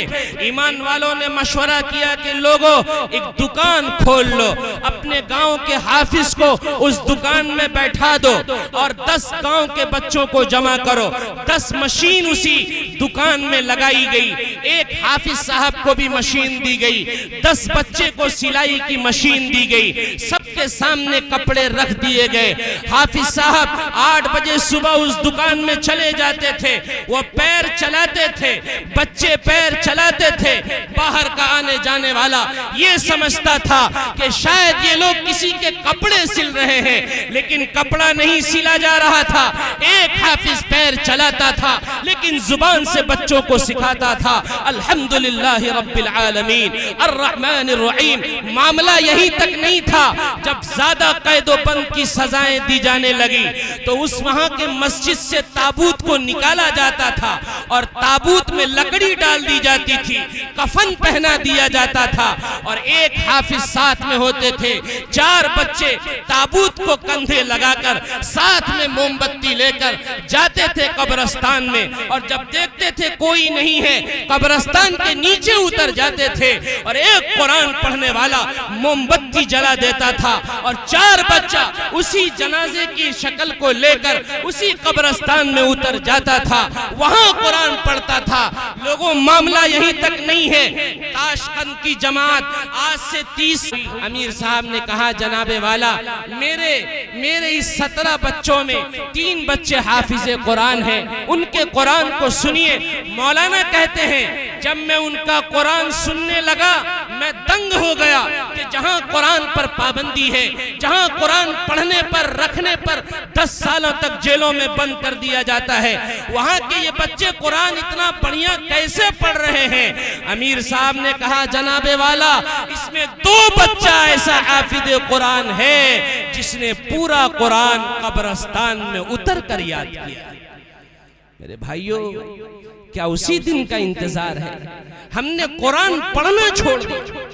ईमान वालों ने मशवरा किया कि लोगों, एक दुकान खोल लो, अपने गांव के हाफिज को उस दुकान में बैठा दो और 10 गांव के बच्चों को जमा करो। 10 मशीन उसी दुकान में लगाई गई। एक हाफिज साहब को भी मशीन दी गई, 10 बच्चे को सिलाई की मशीन दी गई। सब सबके सामने कपड़े रख दिए गए। हाफिज साहब 8 बजे सुबह उस दुकान में चले जाते थे, वो पैर चलाते थे, बच्चे पैर चलाते थे। बाहर का आने जाने वाला ये समझता था कि शायद ये लोग किसी के कपड़े सिल रहे हैं, लेकिन कपड़ा नहीं सिला जा रहा था। एक हाफिज पैर चलाता था लेकिन जुबान से बच्चों को सिखाता था अल्हम्दुलिल्लाह रब्बिल आलमीन अर्रहमानिर रहीम। मामला यहीं तक नहीं था, जब ज्यादा कैदोबंद की सजाएं दी जाने लगी तो उस वहां के मस्जिद से ताबूत को निकाला जाता था और ताबूत में लकड़ी डाल दी जाती थी, कफन पहना दिया जाता था और एक हाफिज साथ में होते थे। 4 बच्चे ताबूत को कंधे लगाकर साथ में मोमबत्ती लेकर जाते थे कब्रिस्तान में, और जब देखते थे कोई नहीं है कब्रिस्तान के नीचे उतर जाते थे और एक कुरान पढ़ने वाला मोमबत्ती जला देता था और 4 बच्चा उसी जनाजे की शक्ल को लेकर उसी कब्रिस्तान में उतर जाता था, वहां कुरान पढ़ता था। लोगों, मामला यहीं तक नहीं है। ताशकंद की जमात आज से 30 अमीर साहब ने कहा जनाबे वाला मेरे इस 17 बच्चों में 3 बच्चे हाफिज कुरान हैं, उनके कुरान को सुनिए। मौलाना कहते हैं जब मैं उनका कुरान सुनने लगा मैं दंग हो गया कि जहां कुरान पर पाबंदी है, जहां कुरान पढ़ने पर रखने पर 10 सालों तक जेलों में बंद कर दिया जाता है, वहां के ये बच्चे कुरान इतना बढ़िया कैसे पढ़ रहे हैं। अमीर साहब ने कहा जनाबे वाला इसमें 2 बच्चा ऐसा हाफिज कुरान है जिसने पूरा कुरान कब्रिस्तान में उतर कर याद किया। मेरे भाइयों, क्या उसी दिन का इंतजार है? हमने कुरान पढ़ना छोड़ दिया,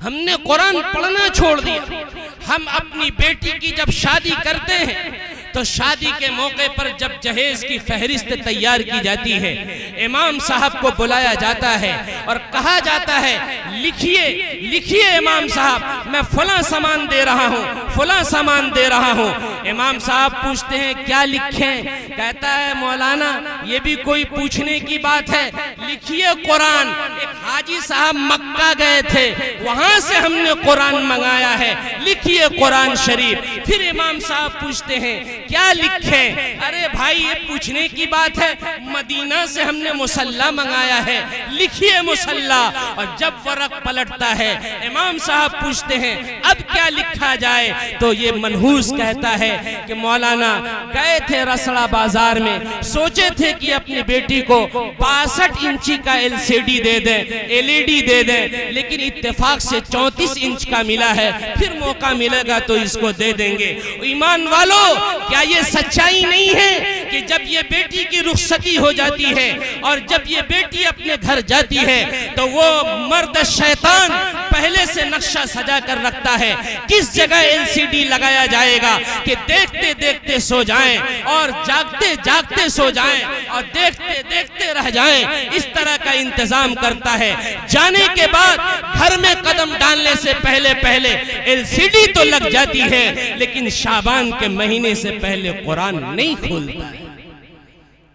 हमने कुरान पढ़ना छोड़ दिया। हम अपनी बेटी की जब शादी करते हैं तो शादी के मौके पर जब जहेज की फहरिस्त तैयार की जाती है, इमाम साहब को बुलाया जाता है और कहा जाता है लिखिए लिखिए इमाम साहब, मैं फला सामान दे रहा हूँ, फला सामान दे रहा हूँ। इमाम साहब पूछते हैं क्या लिखें? कहता है मौलाना ये भी कोई पूछने की बात है, लिखिए कुरान। एक हाजी साहब मक्का गए थे, वहां से हमने कुरान मंगाया है, लिखिए कुरान शरीफ। फिर इमाम साहब पूछते हैं क्या लिखें? अरे भाई ये पूछने की बात है, मदीना से हमने मुसल्ला मंगाया है, लिखिए मुसल्ला। और जब वरक पलटता है इमाम साहब पूछते हैं अब क्या लिखा जाए? तो ये मनहूस कहता है कि मौलाना गए थे रसड़ा बाजार में, सोचे थे कि अपनी बेटी को 62 इंची का LCD दे दें, LED दे दें, लेकिन इत्तेफाक से 34 इंच का मिला है, फिर मौका मिलेगा तो इसको दे देंगे। ईमान वालों, क्या ये सच्चाई नहीं है कि जब ये बेटी की रुखसती हो जाती है और जब ये बेटी अपने घर जाती है तो वो मर्द शैतान पहले से नक्शा सजा कर रखता है किस जगह LCD लगाया जाएगा कि देखते देखते सो जाएं और जागते जागते सो जाएं और देखते देखते रह जाएं, इस तरह का इंतजाम करता है। जाने के बाद घर में कदम डालने से पहले पहले LCD तो लग जाती है, लेकिन शाबान के महीने से पहले कुरान नहीं खोलता।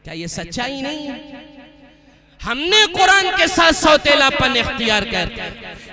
क्या ये सच्चाई नहीं है? हमने कुरान के साथ सौतेलापन इख्तियार करके,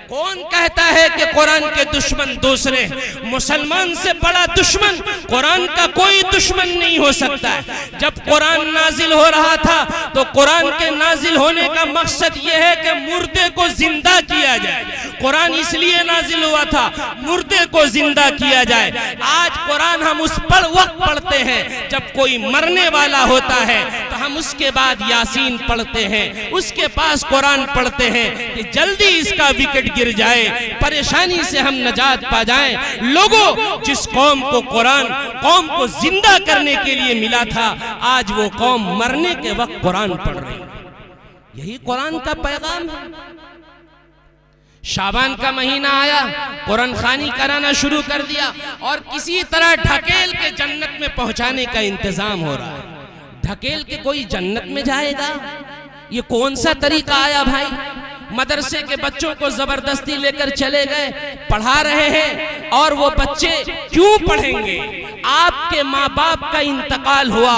कौन कहता है कि कुरान के दुश्मन दूसरे? मुसलमान से बड़ा दुश्मन कुरान का कोई दुश्मन नहीं हो सकता है। जब कुरान नाजिल हो रहा था तो कुरान के नाजिल होने का मकसद यह है कि मुर्दे को जिंदा किया जाए। कुरान इसलिए नाजिल हुआ था मुर्दे को जिंदा किया जाए। आज कुरान हम उस पर वक्त पढ़ते हैं जब कोई मरने वाला होता है तो हम उसके बाद यासीन पढ़ते हैं, उसके पास कुरान पढ़ते हैं कि जल्दी इसका विकेट गिर जाए, परेशानी से हम नजात पा जाएं। लोगों, जिस कौम को कुरान कौम को जिंदा करने के लिए मिला था, आज वो कौम मरने के वक्त कुरान पढ़ रही है। यही कुरान का पैगाम है। शाबान का महीना आया, कुरान खानी कराना शुरू कर दिया और किसी तरह ढकेल के जन्नत में पहुंचाने का इंतजाम हो रहा है। ढकेल के कोई जन्नत में जाएगा? ये कौन सा तरीका आया भाई? मदरसे के बच्चों को जबरदस्ती लेकर चले गए, पढ़ा रहे हैं, और वो बच्चे क्यों पढ़ेंगे? आपके माँ बाप का इंतकाल हुआ,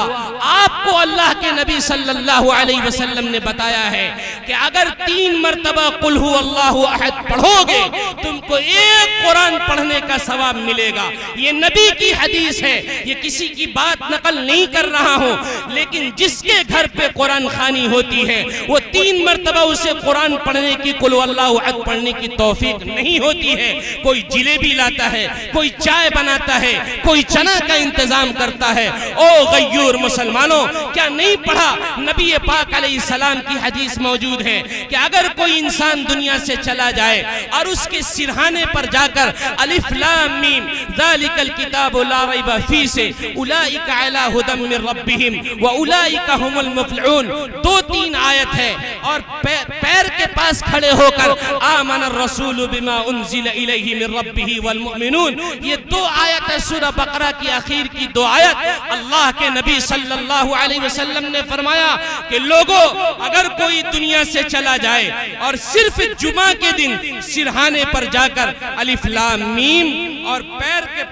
आपको अल्लाह के नबी सल्लल्लाहु अलैहि वसल्लम ने बताया है कि अगर 3 मरतबा कुल हु अल्लाहु अहद पढ़ोगे तुमको एक कुरान पढ़ने का सवाब मिलेगा। ये नबी की हदीस है, ये किसी की बात नकल नहीं कर रहा हूँ। लेकिन जिसके घर पे कुरान खानी होती है वो 3 मरतबा उसे कुरान पढ़ने की कुल अल्लाहु अहद पढ़ने की तौफीक नहीं होती है। कोई जिलेबी लाता है, कोई चाय बनाता है, कोई चना का इंतजाम करता है। ओ गयूर मुसलमानों, क्या नहीं पढ़ा? नबी पाक अलैहिस्सलाम की हदीस मौजूद है कि अगर कोई इंसान दुनिया से चला जाए और उसके सिरहाने पर जाकर अलिफ लाम मीम ज़ालिकल किताबु ला रैब फीह से उलाइका अला हुदम मिन रब्बिहिम व उलाइका हुमुल मुफ्लिहून 2-3 आयत है और पैर के पास खड़े होकर आमन रसूल बिमा उनजिल इलैहि मिन रब्बिही वल मुमिनून, ये 2 आयत है सूरह बकरा की आखिर की 2 आयत। अल्लाह के नबी सल्लल्लाहु अलैहि वसल्लम ने फरमाया कि लोगों, अगर कोई दुनिया से चला जाए और सिर्फ जुमा के दिन सिरहाने पर जाकर अलिफ लाम मीम और पैर के,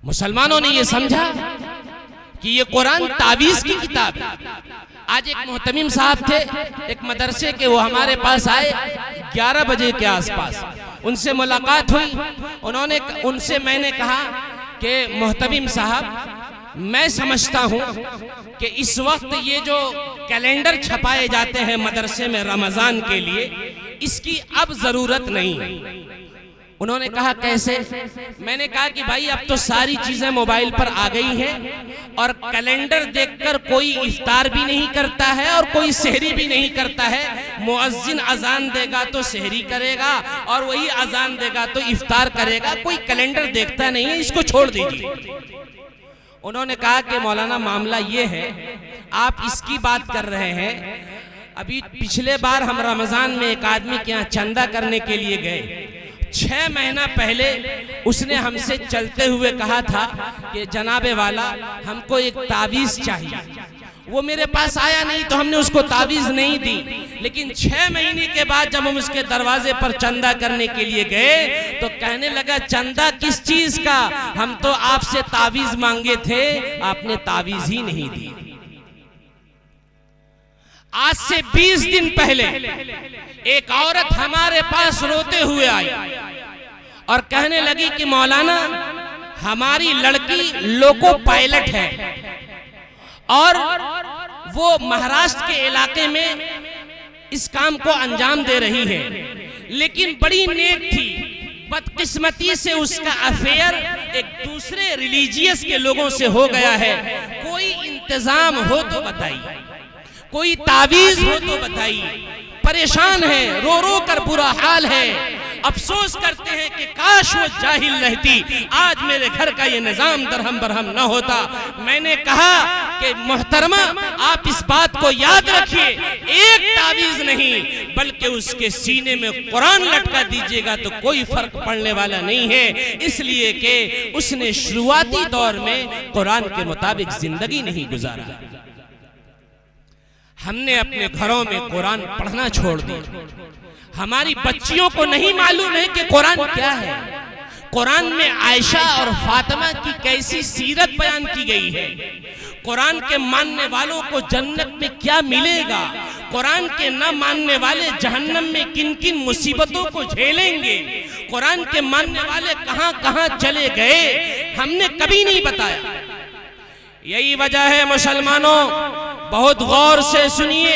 मुसलमानों ने ये समझा कि ये कुरान तावीज की किताब है। आज एक मोहतमिम साहब थे एक मदरसे के, वो हमारे पास आए 11 बजे के आसपास, उनसे मुलाकात हुई। उनसे मैंने कहा कि मोहतमिम साहब, मैं समझता हूँ कि इस वक्त ये जो कैलेंडर छपाए जाते हैं मदरसे में रमजान के लिए, इसकी अब जरूरत नहीं है। उन्होंने कहा कैसे? मैंने कहा कि भाई अब तो सारी चीजें मोबाइल पर आ गई हैं और कैलेंडर देखकर कोई इफ्तार भी नहीं करता है और कोई सहरी भी नहीं करता है। मुअज्जिन अजान देगा तो सहरी करेगा और वही अजान देगा तो इफ्तार करेगा, कोई कैलेंडर देखता नहीं है, इसको छोड़ दीजिए। उन्होंने कहा कि मौलाना मामला ये है, आप इसकी बात कर रहे हैं, अभी पिछले बार हम रमजान में एक आदमी के यहाँ चंदा करने के लिए गए, 6 महीना पहले उसने हमसे चलते हुए कहा था कि जनाबे वाला हमको एक तावीज चाहिए। वो मेरे पास आया नहीं तो हमने उसको तावीज नहीं दी, लेकिन 6 महीने के बाद जब हम उसके दरवाजे पर चंदा करने के लिए गए तो कहने लगा चंदा किस चीज का, हम तो आपसे तावीज मांगे थे, आपने तावीज ही नहीं दी। आज से 20 दिन पहले एक औरत हमारे पास रोते हुए आई और कहने लगी कि मौलाना हमारी लड़की लोको पायलट है और वो महाराष्ट्र के इलाके में इस काम को अंजाम दे रही है, लेकिन बड़ी नेक थी, बदकिस्मती से उसका अफेयर एक दूसरे रिलीजियस के लोगों से हो गया है। कोई इंतजाम हो तो बताइए, कोई तावीज हो तो बताइए। परेशान है, रो रो कर बुरा हाल है, अफसोस करते हैं कि काश वो जाहिल रहती, आज मेरे घर का ये निजाम दरहम बरहम न होता। मैंने कहा कि मोहतरमा आप इस बात को याद रखिए, एक तावीज नहीं बल्कि उसके सीने में कुरान लटका दीजिएगा तो कोई फर्क पड़ने वाला नहीं है, इसलिए कि उसने शुरुआती दौर में कुरान के मुताबिक जिंदगी नहीं गुजारा। हमने अपने घरों में कुरान पढ़ना छोड़ दिया। हमारी बच्चियों को नहीं मालूम है कि कुरान क्या है। कुरान में आयशा और फातिमा की कैसी सीरत बयान की गई है, कुरान के मानने वालों को जन्नत में क्या मिलेगा, कुरान के न मानने वाले जहन्नम में किन किन मुसीबतों को झेलेंगे, कुरान के मानने वाले कहां कहां चले गए, हमने कभी नहीं बताया। यही वजह है मुसलमानों, बहुत गौर से सुनिए,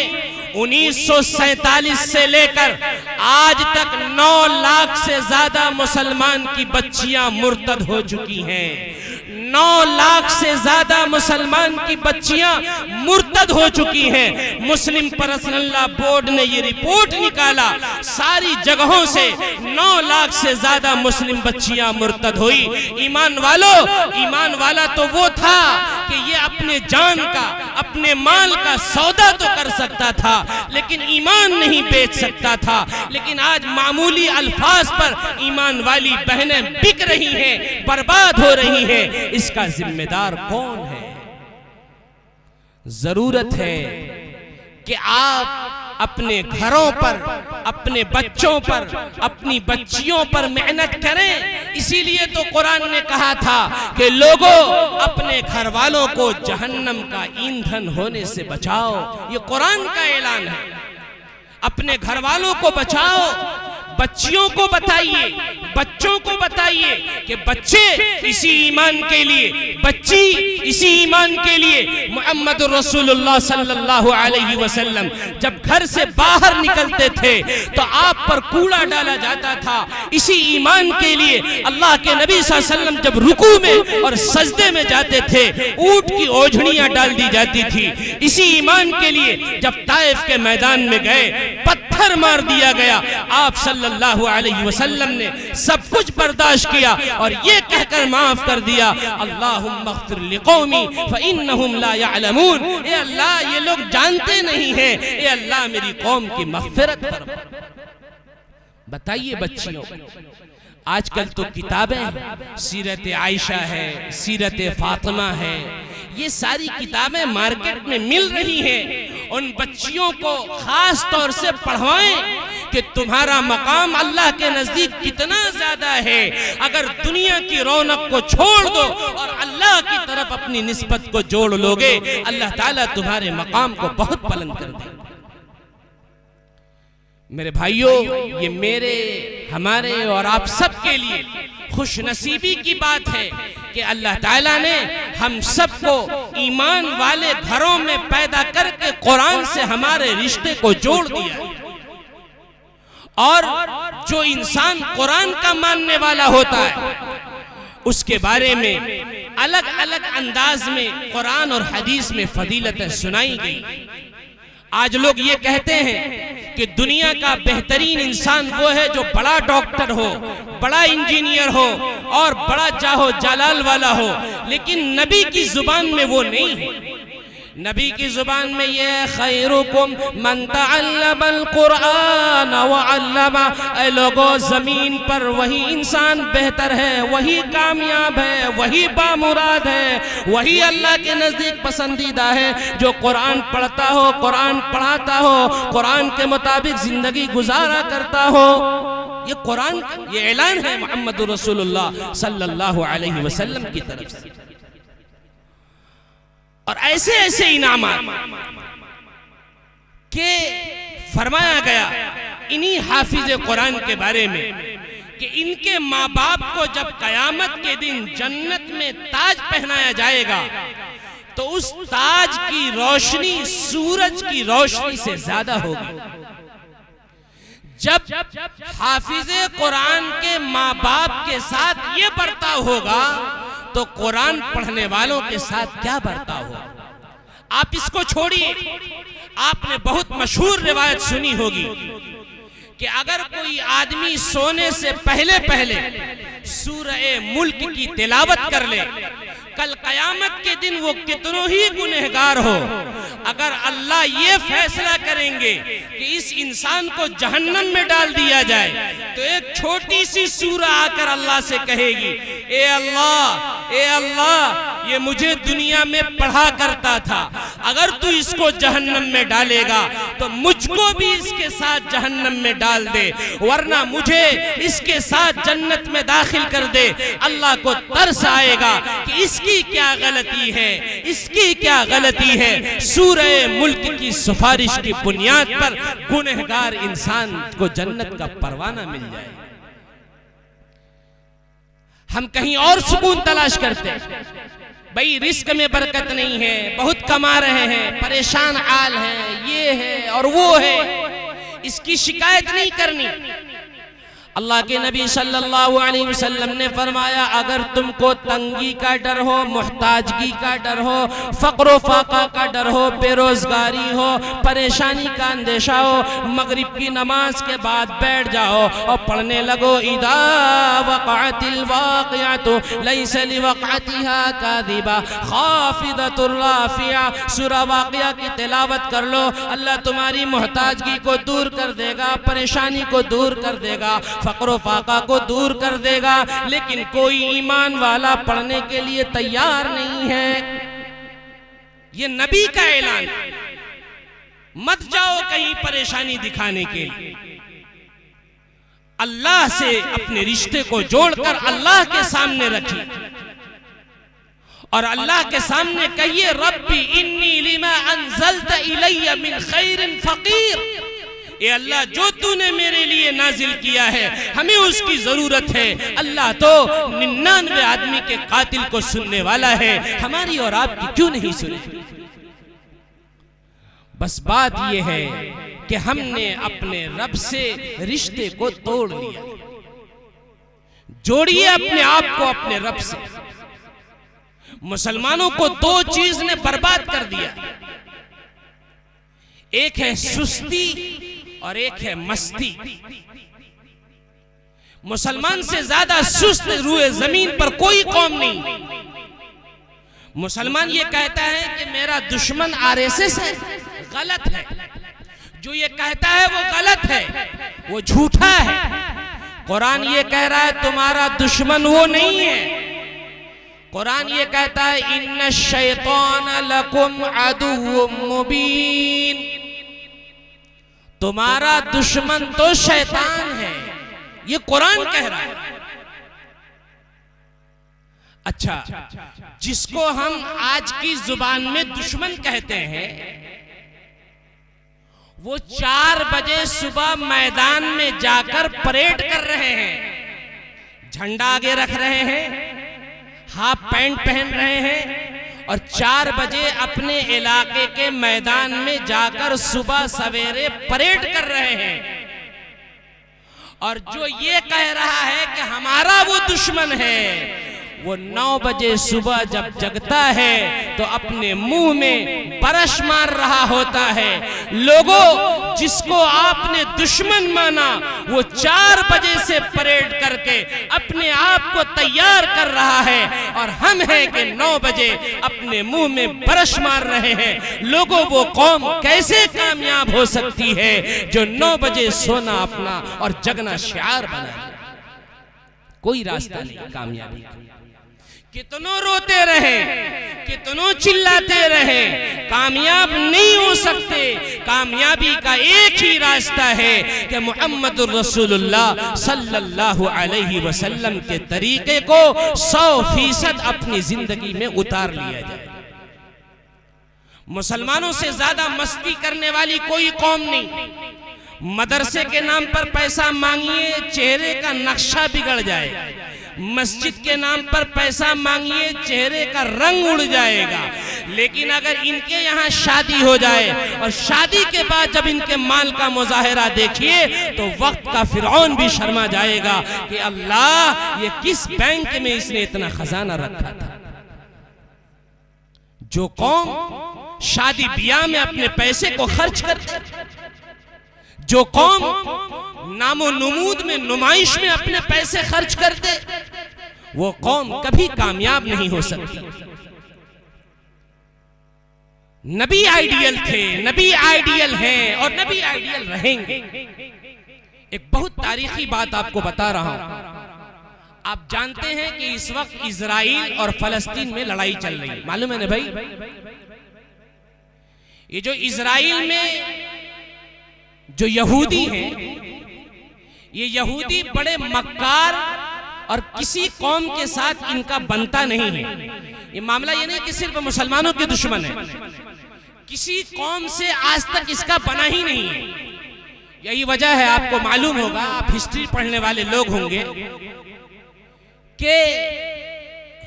1947 से लेकर आज तक 9 लाख से ज्यादा मुसलमान की बच्चियां मुर्तद हो चुकी हैं। 9 लाख से ज्यादा मुसलमान की बच्चियां मुर्तद हो चुकी हैं। मुस्लिम पर्सनल लॉ बोर्ड ने ये रिपोर्ट निकाला, सारी जगहों से 9 लाख से ज्यादा मुस्लिम बच्चियां मुर्तद हुई। ईमान वालों, ईमान वाला तो वो था कि ये अपने जान का, अपने माल का सौदा तो कर सकता था, लेकिन ईमान नहीं बेच सकता था। लेकिन आज मामूली अल्फाज पर ईमान वाली बहनें बिक रही हैं, बर्बाद हो रही हैं। इसका जिम्मेदार कौन है? जरूरत है कि आप अपने घरों पर, अपने बच्चों पर, अपनी बच्चियों पर मेहनत करें। इसीलिए तो कुरान ने कहा था कि लोगों अपने घर वालों को जहन्नम का ईंधन होने से बचाओ। ये कुरान का ऐलान है। अपने घर वालों को बचाओ, बच्चियों को बताइए, बच्चों को बताइए कि बच्चे इसी ईमान के लिए, बच्ची इसी ईमान के लिए मोहम्मद रसूलुल्लाह सल्लल्लाहु अलैहि वसल्लम जब घर से बाहर निकलते थे तो आप पर कूड़ा डाला जाता था। इसी ईमान के लिए अल्लाह के नबी सल्लल्लाहु अलैहि वसल्लम जब रुकू में और सजदे में जाते थे ऊंट की ओझड़ियां डाल दी जाती थी। इसी ईमान के लिए जब ताइफ के मैदान में गए पत्थर मार दिया गया, आप सल्लल्लाहु अलैहि वसल्लम ने सब कुछ बर्दाश्त किया और ये कहकर माफ कर दिया, अल्लाहुम्मा अग़फ़िर लिक़ौमी फ़इन्नहुम ला यअलमून। ए अल्लाह, ये लोग जानते नहीं हैं, ए अल्लाह मेरी कौम की मग़फ़िरत फरमा। बताइए बच्चियों, आजकल तो किताबें सीरत आयशा है, सीरत फातिमा है, ये सारी किताबें मार्केट में मिल रही हैं। उन बच्चियों को खास तौर से पढ़वाएं कि तुम्हारा मकाम अल्लाह के नजदीक कितना ज्यादा है। अगर दुनिया की रौनक को छोड़ दो और अल्लाह की तरफ अपनी निस्बत को जोड़ लोगे, अल्लाह ताला तुम्हारे मकाम को बहुत बुलंद कर देगा। मेरे भाइयों, ये मेरे, हमारे और आप सब के लिए खुशनसीबी की बात है कि अल्लाह ताला ने हम सबको ईमान वाले घरों में पैदा करके कुरान से हमारे रिश्ते को जोड़ दिया। और जो इंसान कुरान का मानने वाला होता है उसके बारे में अलग अलग अंदाज में कुरान और हदीस में फजीलतें सुनाई गई। आज लोग ये कहते हैं कि दुनिया का बेहतरीन इंसान वो है जो बड़ा डॉक्टर हो, बड़ा इंजीनियर हो और बड़ा जाहो जलाल वाला हो, लेकिन नबी की जुबान में वो नहीं है। नबी की जुबान में ये खैरुकुम मन तअल्लमल कुरान व अल्लमा। ऐ लोगों, जमीन पर वही इंसान बेहतर है, वही कामयाब है, वही बामुराद है, वही अल्लाह के नजदीक पसंदीदा है जो कुरान पढ़ता हो, कुरान पढ़ाता हो, कुरान के मुताबिक जिंदगी गुजारा करता हो। ये कुरान, ये ऐलान है मोहम्मद रसूलुल्लाह सल्लल्लाहु अलैहि वसल्लम की तरफ से। और ऐसे ऐसे इनामात के फरमाया गया इन्हीं हाफिज कुरान के बारे में कि इनके माँ बाप को जब कयामत के दिन जन्नत में ताज पहनाया जाएगा तो उस ताज की रोशनी सूरज की रोशनी से ज्यादा होगी। जब हाफिज कुरान के माँ बाप के साथ ये बर्ताव होगा तो कुरान पढ़ने वालों के साथ क्या बर्ताव हो। आप इसको छोड़िए, आपने बहुत मशहूर रिवायत सुनी होगी कि अगर कोई आदमी सोने से पहले पहले सूरह मुल्क की तिलावत कर ले, कल कयामत के दिन वो कितनों ही गुनहगार हो, अगर अल्लाह ये फैसला करेंगे कि इस इंसान को जहन्नम में डाल दिया जाए तो एक छोटी सी सूरा आकर अल्लाह से कहेगी, ए अल्लाह, ये मुझे दुनिया में पढ़ा करता था, अगर तू इसको जहन्नम में डालेगा तो मुझको भी इसके साथ जहन्नम में डाल दे, वरना मुझे इसके साथ जन्नत में दाखिल कर दे। अल्लाह को तरस आएगा कि इसकी क्या गलती है, इसकी क्या गलती है। सूरह मुल्क की सिफारिश की बुनियाद पर गुनहगार इंसान को जन्नत का परवाना मिल जाए। हम कहीं और सुकून तलाश करते हैं, भाई रिस्क में बरकत नहीं है, बहुत कमा रहे हैं, परेशान हाल है, ये है और वो है, इसकी शिकायत नहीं करनी। अल्लाह के नबी सल्लल्लाहु अलैहि वसल्लम ने फरमाया, अगर तुमको तंगी का डर हो, मोहताजगी का डर हो, फक्र फाका का डर हो, बेरोजगारी हो, परेशानी का अंदेशा हो, मगरिब की नमाज के बाद बैठ जाओ और पढ़ने लगो, इदा वक़अतिल वाक़िअतु लैसा लिवक़अतिहा काज़िबा खाफ़िदतुर राफ़िआ। सूरा वाक़िआ की तिलावत कर लो, अल्लाह तुम्हारी मोहताजगी को दूर कर देगा, परेशानी को दूर कर देगा, फक्र फाका को दूर कर देगा। लेकिन कोई ईमान वाला पढ़ने के लिए तैयार नहीं है। ये नबी का ऐलान। मत जाओ कहीं परेशानी दिखाने के लिए। अल्लाह से अपने रिश्ते को जोड़कर अल्लाह के सामने रखिए और अल्लाह के सामने कहिए, रब्बी इन्नी लिमा अंज़लत इलैया मिन खैरिन फकीर। ए अल्लाह, जो तूने मेरे लिए नाजिल किया है हमें उसकी जरूरत है। अल्लाह तो 99 आदमी के कातिल को सुनने वाला है, हमारी और आपकी क्यों नहीं सुने। बस बात यह है कि हमने अपने रब से रिश्ते को तोड़ लिया। जोड़िए अपने आप को अपने रब से। मुसलमानों को दो चीज ने बर्बाद कर दिया, एक है सुस्ती और एक है मस्ती। मुसलमान से ज्यादा सुस्त रूए जमीन पर कोई कौम नहीं। मुसलमान ये कहता है कि मेरा दुश्मन आरएसएस है, गलत है। जो ये कहता है वो गलत है, वो झूठा है। कुरान ये कह रहा है तुम्हारा दुश्मन वो नहीं है। कुरान ये कहता है इन्ना शैतान लकुम अदुव्वुम मुबीन, तुम्हारा दुश्मन तो शैतान है, ये कुरान कह रहा है। अच्छा, जिसको हम आज की जुबान में दुश्मन कहते हैं वो 4 बजे सुबह मैदान में जाकर परेड कर रहे हैं, झंडा आगे रख रहे हैं, हाफ पैंट पहन रहे हैं और 4 बजे अपने इलाके के मैदान में जाकर सुबह सवेरे परेड कर रहे हैं। और जो ये कह रहा है कि हमारा वो दुश्मन है, वो 9 बजे सुबह जब जगता है तो अपने मुंह में ब्रश मार रहा होता है। लोगों, जिसको आपने दुश्मन माना वो 4 बजे से परेड करके अपने आप को तैयार कर रहा है और हम हैं कि 9 बजे अपने मुंह में ब्रश मार रहे हैं। लोगों, वो कौम कैसे कामयाब हो सकती है जो 9 बजे सोना अपना और जगना शियार बना? कोई रास्ता नहीं कामयाबी का। कितनों रोते रहे, कितनों चिल्लाते रहे, कामयाब नहीं हो सकते। कामयाबी का एक ही रास्ता है कि मुहम्मदुर रसूलुल्लाह सल्लल्लाहु अलैहि वसल्लम के तरीके को 100% अपनी जिंदगी में उतार लिया जाए। मुसलमानों से ज्यादा मस्ती करने वाली कोई कौम नहीं। मदरसे के नाम पर पैसा मांगिए, चेहरे का नक्शा बिगड़ जाएगा। मस्जिद के नाम पर पैसा मांगिए, चेहरे का रंग उड़ जाएगा। लेकिन अगर इनके यहाँ शादी हो जाए और शादी के बाद जब इनके माल का मुजाहिरा देखिए तो वक्त का फिरौन भी शर्मा जाएगा कि अल्लाह, ये किस बैंक में इसने इतना खजाना रखा था। जो कौम शादी ब्याह में अपने पैसे को खर्च करते, जो कौम नामो नमूद में नुमाइश में अपने पैसे खर्च कर दे, वो कौम कभी कामयाब नहीं हो सकती। नबी आइडियल थे, नबी आइडियल हैं और नबी आइडियल रहेंगे। एक बहुत तारीखी बात आपको बता रहा हूं। आप जानते हैं कि इस वक्त इजराइल और फलस्तीन में लड़ाई चल रही है, मालूम है ना भाई? ये जो इजराइल में जो यहूदी हैं, ये यहूदी बड़े मक्कार और किसी कौम के साथ इनका बनता नहीं है। ये मामला ये नहीं कि सिर्फ मुसलमानों के दुश्मन है, किसी कौम से आज तक इसका बना ही नहीं है। यही वजह है, आपको मालूम होगा, आप हिस्ट्री पढ़ने वाले लोग होंगे, कि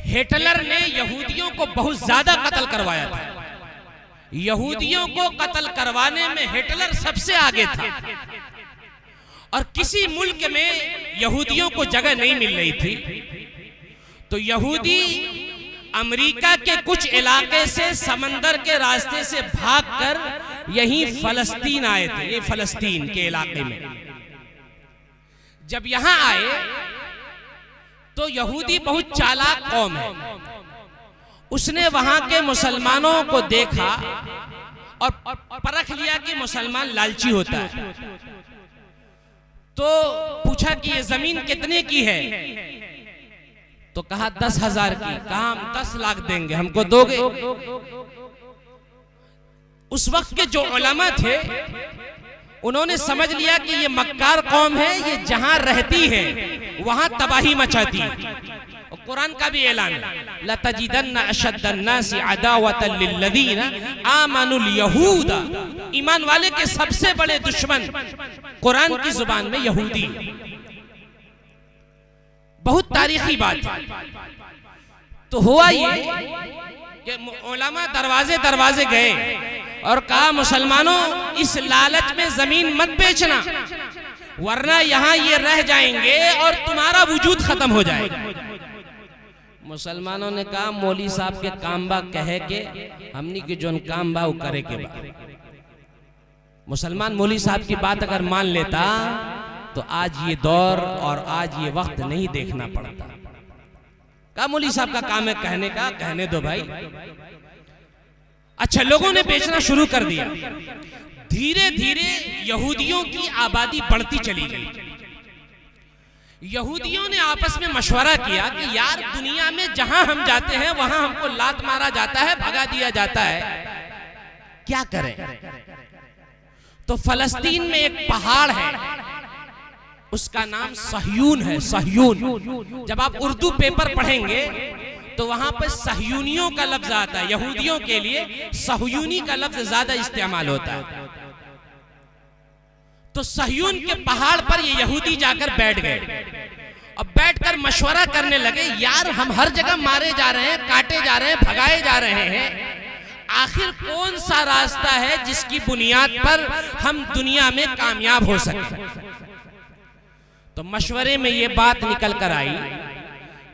हिटलर ने यहूदियों को बहुत ज्यादा कत्ल करवाया था। यहूदियों को कत्ल करवाने में हिटलर सबसे आगे था और किसी मुल्क में यहूदियों को जगह नहीं मिल रही थी। तो यहूदी अमेरिका के कुछ इलाके से समंदर के रास्ते से भागकर यहीं फलस्तीन आए थे। ये फलस्तीन के इलाके में जब यहां आए तो यहूदी बहुत चालाक कौम है। उसने वहां के मुसलमानों को देखा और परख लिया कि मुसलमान लालची होता है। तो पूछा कि ये जमीन कितने की है? तो कहा 10,000 की। कहा हम 10 लाख देंगे, हमको दोगे? उस वक्त के जो उलमा थे उन्होंने समझ लिया कि ये मक्कार कौम है, ये जहां रहती है वहां तबाही मचाती है। और कुरान का भी ऐलान है, लतजिदन्ना अशद्दन्नासि अदावतन लिल्लज़ीना आमनुल यहूदा, ईमान वाले के सबसे बड़े दुश्मन कुरान की जुबान में यहूदी है। बहुत तारीखी बात है। तो हुआ ये कि उलमा दरवाजे दरवाजे गए और कहा, मुसलमानों इस लालच में जमीन मत बेचना, वरना यहां ये रह जाएंगे और तुम्हारा वजूद खत्म हो जाएगा। मुसलमानों ने कहा, मौली साहब के काम बा कहे के हमनी के जोन काम बा वो करे के बा। मुसलमान मौली साहब की बात अगर मान लेता तो आज ये दौर और आज ये वक्त नहीं देखना पड़ता। कहा मौली साहब का काम है कहने का, कहने दो भाई। अच्छा, लोगों ने बेचना शुरू कर दिया। धीरे धीरे यहूदियों की आबादी बढ़ती चली गई। यहूदियों ने आपस में मशवरा किया कि यार दुनिया में जहां हम जाते हैं वहां हमको लात मारा जाता है, भगा दिया जाता है, क्या करें। तो फलस्तीन में एक पहाड़ है, उसका नाम सहयून है। सहयून, जब आप उर्दू पेपर पढ़ेंगे तो वहां पर सहयूनियों का लफ्ज आता है। यहूदियों के लिए सहयूनी का लफ्ज ज्यादा इस्तेमाल होता है। तो सहयून के पहाड़ पर ये यहूदी जाकर बैठ गए। अब बैठकर मशवरा करने लगे, यार हम हर जगह मारे जा रहे हैं, काटे जा रहे हैं, भगाए जा रहे हैं, आखिर कौन सा रास्ता है जिसकी बुनियाद पर हम दुनिया में कामयाब हो सके। तो मशवरे में ये बात निकल कर आई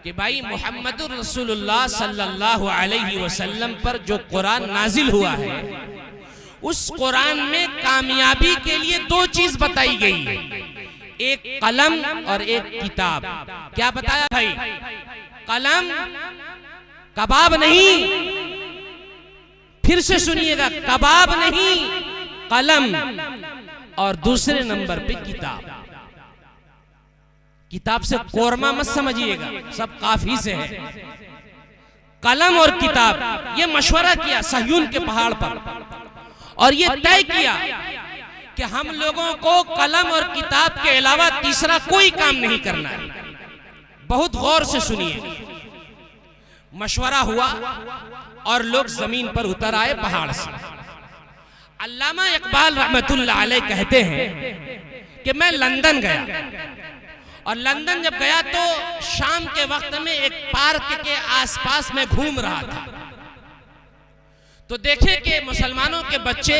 कि भाई मोहम्मदुर रसूलुल्लाह सल्लल्लाहु अलैहि वसल्लम पर जो कुरान नाजिल हुआ है, उस कुरान में कामयाबी के लिए दो चीज बताई गई है, एक कलम और एक किताब। क्या बताया भाई? कलम, कबाब नहीं, फिर से सुनिएगा, कबाब नहीं, कलम, और दूसरे नंबर पे किताब। किताब से कोरमा मत समझिएगा, सब काफी से है। कलम और किताब, ये मशवरा किया सहयून के पहाड़ पर और ये तय किया कि हम लोगों को कलम और किताब के अलावा तीसरा कोई काम नहीं करना है। बहुत गौर से सुनिए। मशवरा हुआ और लोग जमीन पर उतर आए पहाड़ से। अल्लामा इकबाल रहमतुल्लाह अलैह कहते हैं कि मैं लंदन गया और लंदन जब गया तो शाम के वक्त में एक पार्क के आसपास में घूम रहा था। तो देखे कि मुसलमानों के बच्चे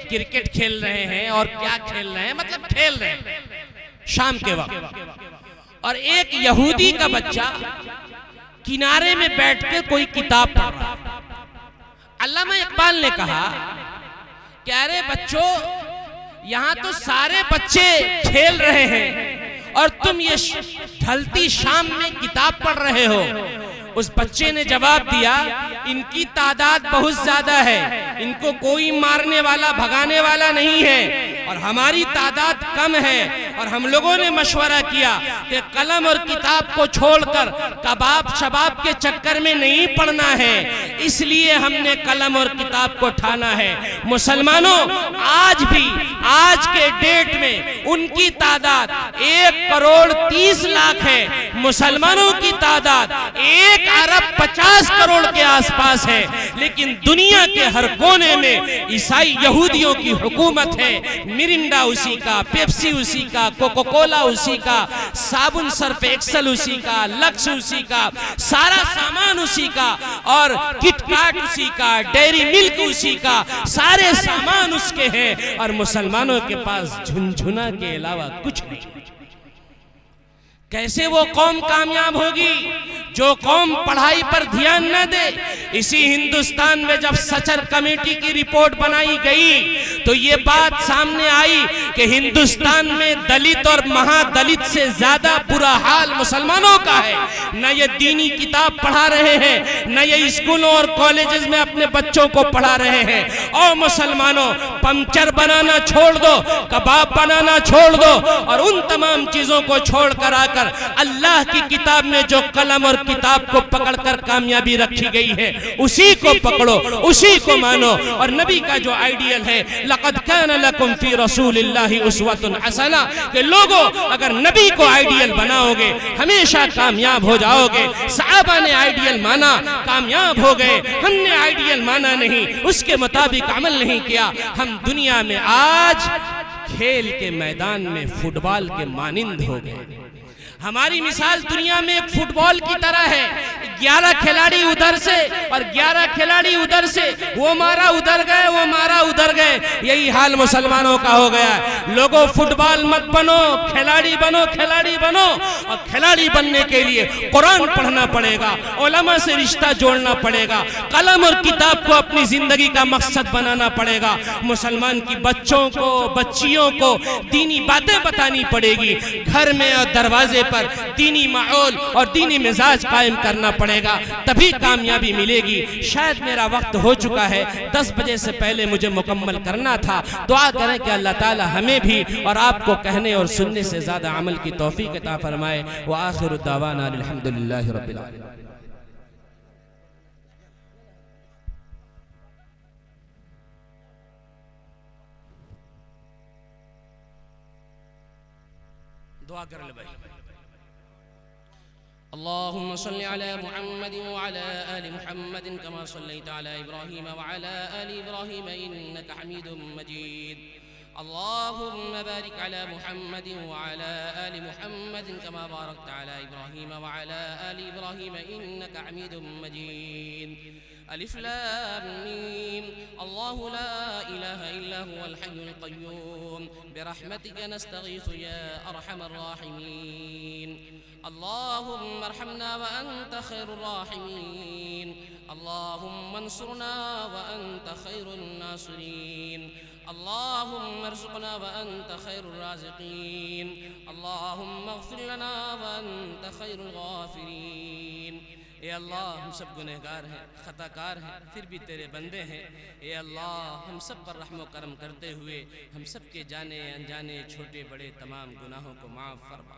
क्रिकेट खेल रहे हैं और क्या खेल रहे हैं, मतलब खेल रहे हैं शाम के वक्त। और एक यहूदी का बच्चा किनारे में बैठ के कोई किताब पढ़ रहा है। अल्लामा इकबाल ने कहा कि अरे बच्चों, यहां तो सारे बच्चे खेल रहे हैं और तुम ये ढलती शाम में किताब पढ़ रहे हो। उस बच्चे ने जवाब दिया, इनकी तादाद बहुत ज्यादा है, इनको कोई मारने वाला भगाने वाला नहीं है और हमारी तादाद कम है। और हम लोगों ने मशवरा किया कि कलम और किताब को छोड़कर कबाब शबाब के चक्कर में नहीं पड़ना है, इसलिए हमने कलम और किताब को ठाना है। मुसलमानों, आज भी आज के डेट में उनकी तादाद 1,30,00,000 है, मुसलमानों की तादाद 1,50 करोड़ के आसपास है। लेकिन दुनिया के हर कोने में ईसाई यहूदियों की हुकूमत है। मिरिंडा उसी का, पेप्सी उसी का, कोको कोला उसी का, साबुन सर्फ एक्सल उसी का, लक्स उसी का, सारा सामान उसी का, और किटकैट उसी का, डेयरी मिल्क उसी का, सारे सामान उसके हैं और मुसलमानों के पास झुनझुना के अलावा कुछ नहीं। कैसे वो कौम कामयाब होगी जो कौम पढ़ाई पर ध्यान न दे। इसी हिंदुस्तान में जब सचर कमेटी की रिपोर्ट बनाई गई तो ये बात सामने आई कि हिंदुस्तान में दलित और महादलित से ज्यादा बुरा हाल मुसलमानों का है। न ये दीनी किताब पढ़ा रहे हैं, न ये स्कूलों और कॉलेजेस में अपने बच्चों को पढ़ा रहे हैं। और मुसलमानों, पंचर बनाना छोड़ दो, कबाब बनाना छोड़ दो और उन तमाम चीजों को छोड़कर आकर अल्लाह की किताब में जो कलम और किताब को पकड़कर कामयाबी रखी गई है, उसी को पकड़ो, उसी को मानो। और नबी का जो आइडियल है, लक़द काना लकुम फी रसूलिल्लाहि उस्वतुन हसना, कि लोगों अगर नबी को आइडियल बनाओगे हमेशा कामयाब हो जाओगे। सहाबा ने आइडियल माना, कामयाब हो गए। हमने आइडियल माना नहीं, उसके मुताबिक अमल नहीं किया, हम दुनिया में आज खेल के मैदान में फुटबॉल के मानिंद हो गए। हमारी मिसाल दुनिया में एक फुटबॉल की तरह है, 11 खिलाड़ी उधर से और 11 खिलाड़ी उधर से, वो मारा उधर गए, वो मारा उधर गए। यही हाल मुसलमानों का हो गया है। लोगों फुटबॉल मत बनो, खिलाड़ी बनो, खिलाड़ी बनो। और खिलाड़ी बनने के लिए कुरान पढ़ना पड़ेगा, उलमा से रिश्ता जोड़ना पड़ेगा, कलम और किताब को अपनी जिंदगी का मकसद बनाना पड़ेगा। मुसलमान की बच्चों को, बच्चियों को दीनी बातें बतानी पड़ेगी। घर में और दरवाजे पर दीनी माहौल और दीनी मिजाज कायम करना पड़ेगा, तभी कामयाबी मिलेगी। शायद मेरा वक्त हो चुका है, 10 बजे से पहले मुझे मुकम्मल करना था। दुआ करें कि अल्लाह ताला हमें भी और आपको कहने और सुनने से ज्यादा अमल की तौफीक अता फरमाए। व आखिरु दावाना अल्हम्दुलिल्लाहि रब्बिल आलमीन। दुआ कर ले भाई। अल्लाहुम्मा सल्लि अला मुहम्मद व अला आलि मुहम्मद कमा सल्लैता अला इब्राहीम व अला आलि इब्राहीम इन्नका हमीदुम मजीद। अल्लाहुम्मा बारिक अला मुहम्मद व अला आलि मुहम्मद कमा बारकता अला इब्राहीम व अला आलि इब्राहीम इन्नका हमीदुम मजीद। अलिफ लाम मीम। अल्लाहु ला इलाहा इल्ला हुवल हय्युल क़य्यूम बिरहमतिका नस्तगीसु या अरहमर राहिमीन। अल्लाहुम्मा अर्हमना व अंत खैरुर राहिमीन। अल्लाहुम्मा अंसुरना व अंत खैरुन नासिरीन। अल्लाहुम्मा अर्ज़ुक़ना व अंत खैरुर राज़िक़ीन। अल्लाहुम्मा इग़फ़िर लना व अंत खैरुल गाफ़िरीन। ए अल्लाह, हम सब गुनहगार हैं, खताकार हैं, फिर भी तेरे बंदे हैं। ए अल्लाह, हम सब पर रहम व करम करते हुए हम सब के जाने अनजाने छोटे बड़े तमाम गुनाहों को माफ़ फरमा।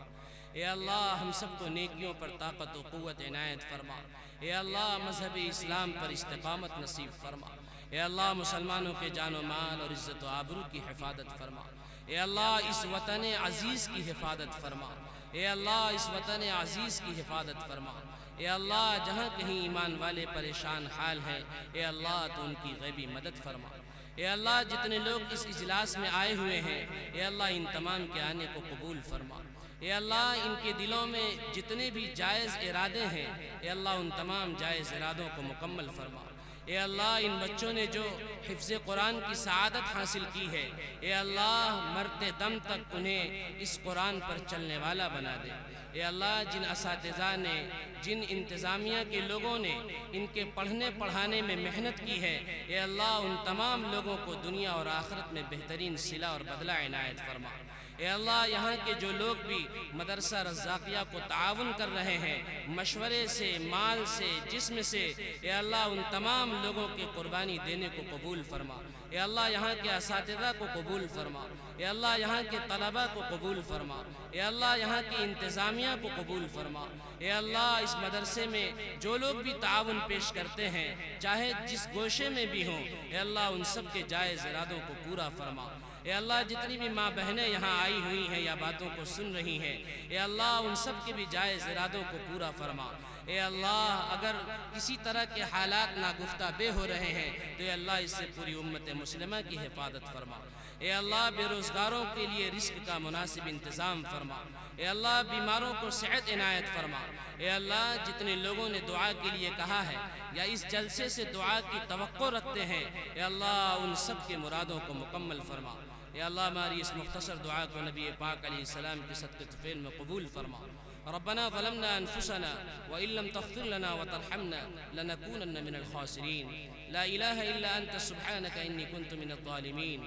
ए अल्लाह, हम सब को नेकियों पर ताकत व क़ुव्वत इनायत फरमा। ए अल्लाह, मज़हब इस्लाम पर इस्तिक़ामत नसीब फरमा। ए अल्लाह, मुसलमानों के जानो माल और इज़्ज़त व आबरू की हिफाजत फरमा। ए अल्लाह, इस वतन अज़ीज़ की हिफाजत फरमा। ए अल्लाह, इस वतन अज़ीज़ की हिफाजत फरमा। ए अल्लाह, जहाँ कहीं ईमान वाले परेशान हाल हैं, ए अल्लाह तो उनकी गैबी मदद फरमा। ए अल्लाह, जितने लोग इस इजलास में आए हुए हैं, ए अल्लाह इन तमाम के आने को कबूल फरमा। ए अल्लाह, इनके दिलों में जितने भी जायज़ इरादे हैं, ए अल्लाह उन तमाम जायज़ इरादों को मुकम्मल फरमा। ए अल्लाह, इन बच्चों ने जो हिफ्ज़ कुरान की सआदत हासिल की है, ए अल्लाह मरते दम तक उन्हें इस कुरान पर चलने वाला बना दे। ए अल्लाह, जिन असातिज़ा ने, जिन इंतज़ामिया के लोगों ने इनके पढ़ने पढ़ाने में मेहनत की है, ए अल्लाह उन तमाम लोगों को दुनिया और आखिरत में बेहतरीन सिला और बदला इनायत फरमा। ए अल्लाह, यहाँ के जो लोग भी मदरसा रज़्ज़ाक़िया को ताउन कर रहे हैं, मशवरे से, माल से, जिस्म से, ए अल्लाह उन तमाम लोगों की कुर्बानी देने को कबूल फरमा। ए अल्लाह, यहाँ के असातिज़ा को कबूल फरमा। ए अल्लाह, यहाँ के तलबा को कबूल फरमा। ए अल्लाह, यहाँ की इंतज़ामिया को कबूल फरमा। ए अल्लाह, इस मदरसे में जो लोग भी ताउन पेश करते हैं, चाहे जिस गोशे में भी हों, ए अल्लाह उन सब के जायज़ इरादों को पूरा फरमा। ए अल्लाह, जितनी भी माँ बहनें यहाँ आई हुई हैं या बातों को सुन रही हैं, ए अल्लाह उन सब के भी जायज़ इरादों को पूरा फरमा। ए अल्लाह, अगर किसी तरह के हालात नागुफ्ता बे हो रहे हैं, तो ए अल्लाह इससे पूरी उम्मत मुस्लिमा की हिफाजत फरमा। ए अल्लाह, बेरोज़गारों के लिए रिस्क का मुनासिब इंतज़ाम फरमा। ए अल्लाह, बीमारों को सेहत इनायत फरमा। ए अल्लाह, जितने लोगों ने दुआ के लिए कहा है या इस जलसे से दुआ की तवक्को रखते हैं, ए अल्लाह उन सब के मुरादों को मुकम्मल फरमा। ए अल्लाह, हमारी इस मुख्तसर दुआ को नबी पाक अलैहिस्सलाम के सदक़े तुफ़ैल में कबूल फरमा। रब्बना ज़लमना अनफुसना व इल्लम तग़फ़िर लना व तरहमना लनकूनन्न मिनल ख़ासिरीन। ला इलाहा इल्ला अंत सुब्हानका इन्नी कुन्तु मिनज़ ज़ालिमीन।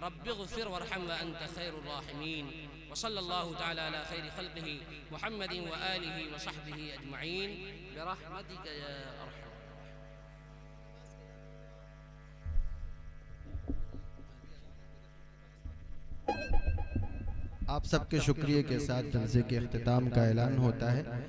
रब्बिग़फ़िर वरहम व अंत खैरुर राहिमीन। व सल्लल्लाहु तआला अला खैरि ख़ल्क़िही मुहम्मदिन व आलिही व सहबिही अजमईन बिरहमतिका या अरहम। आप सबके शुक्रिया के साथ जलसे के अख्तिताम का ऐलान होता है।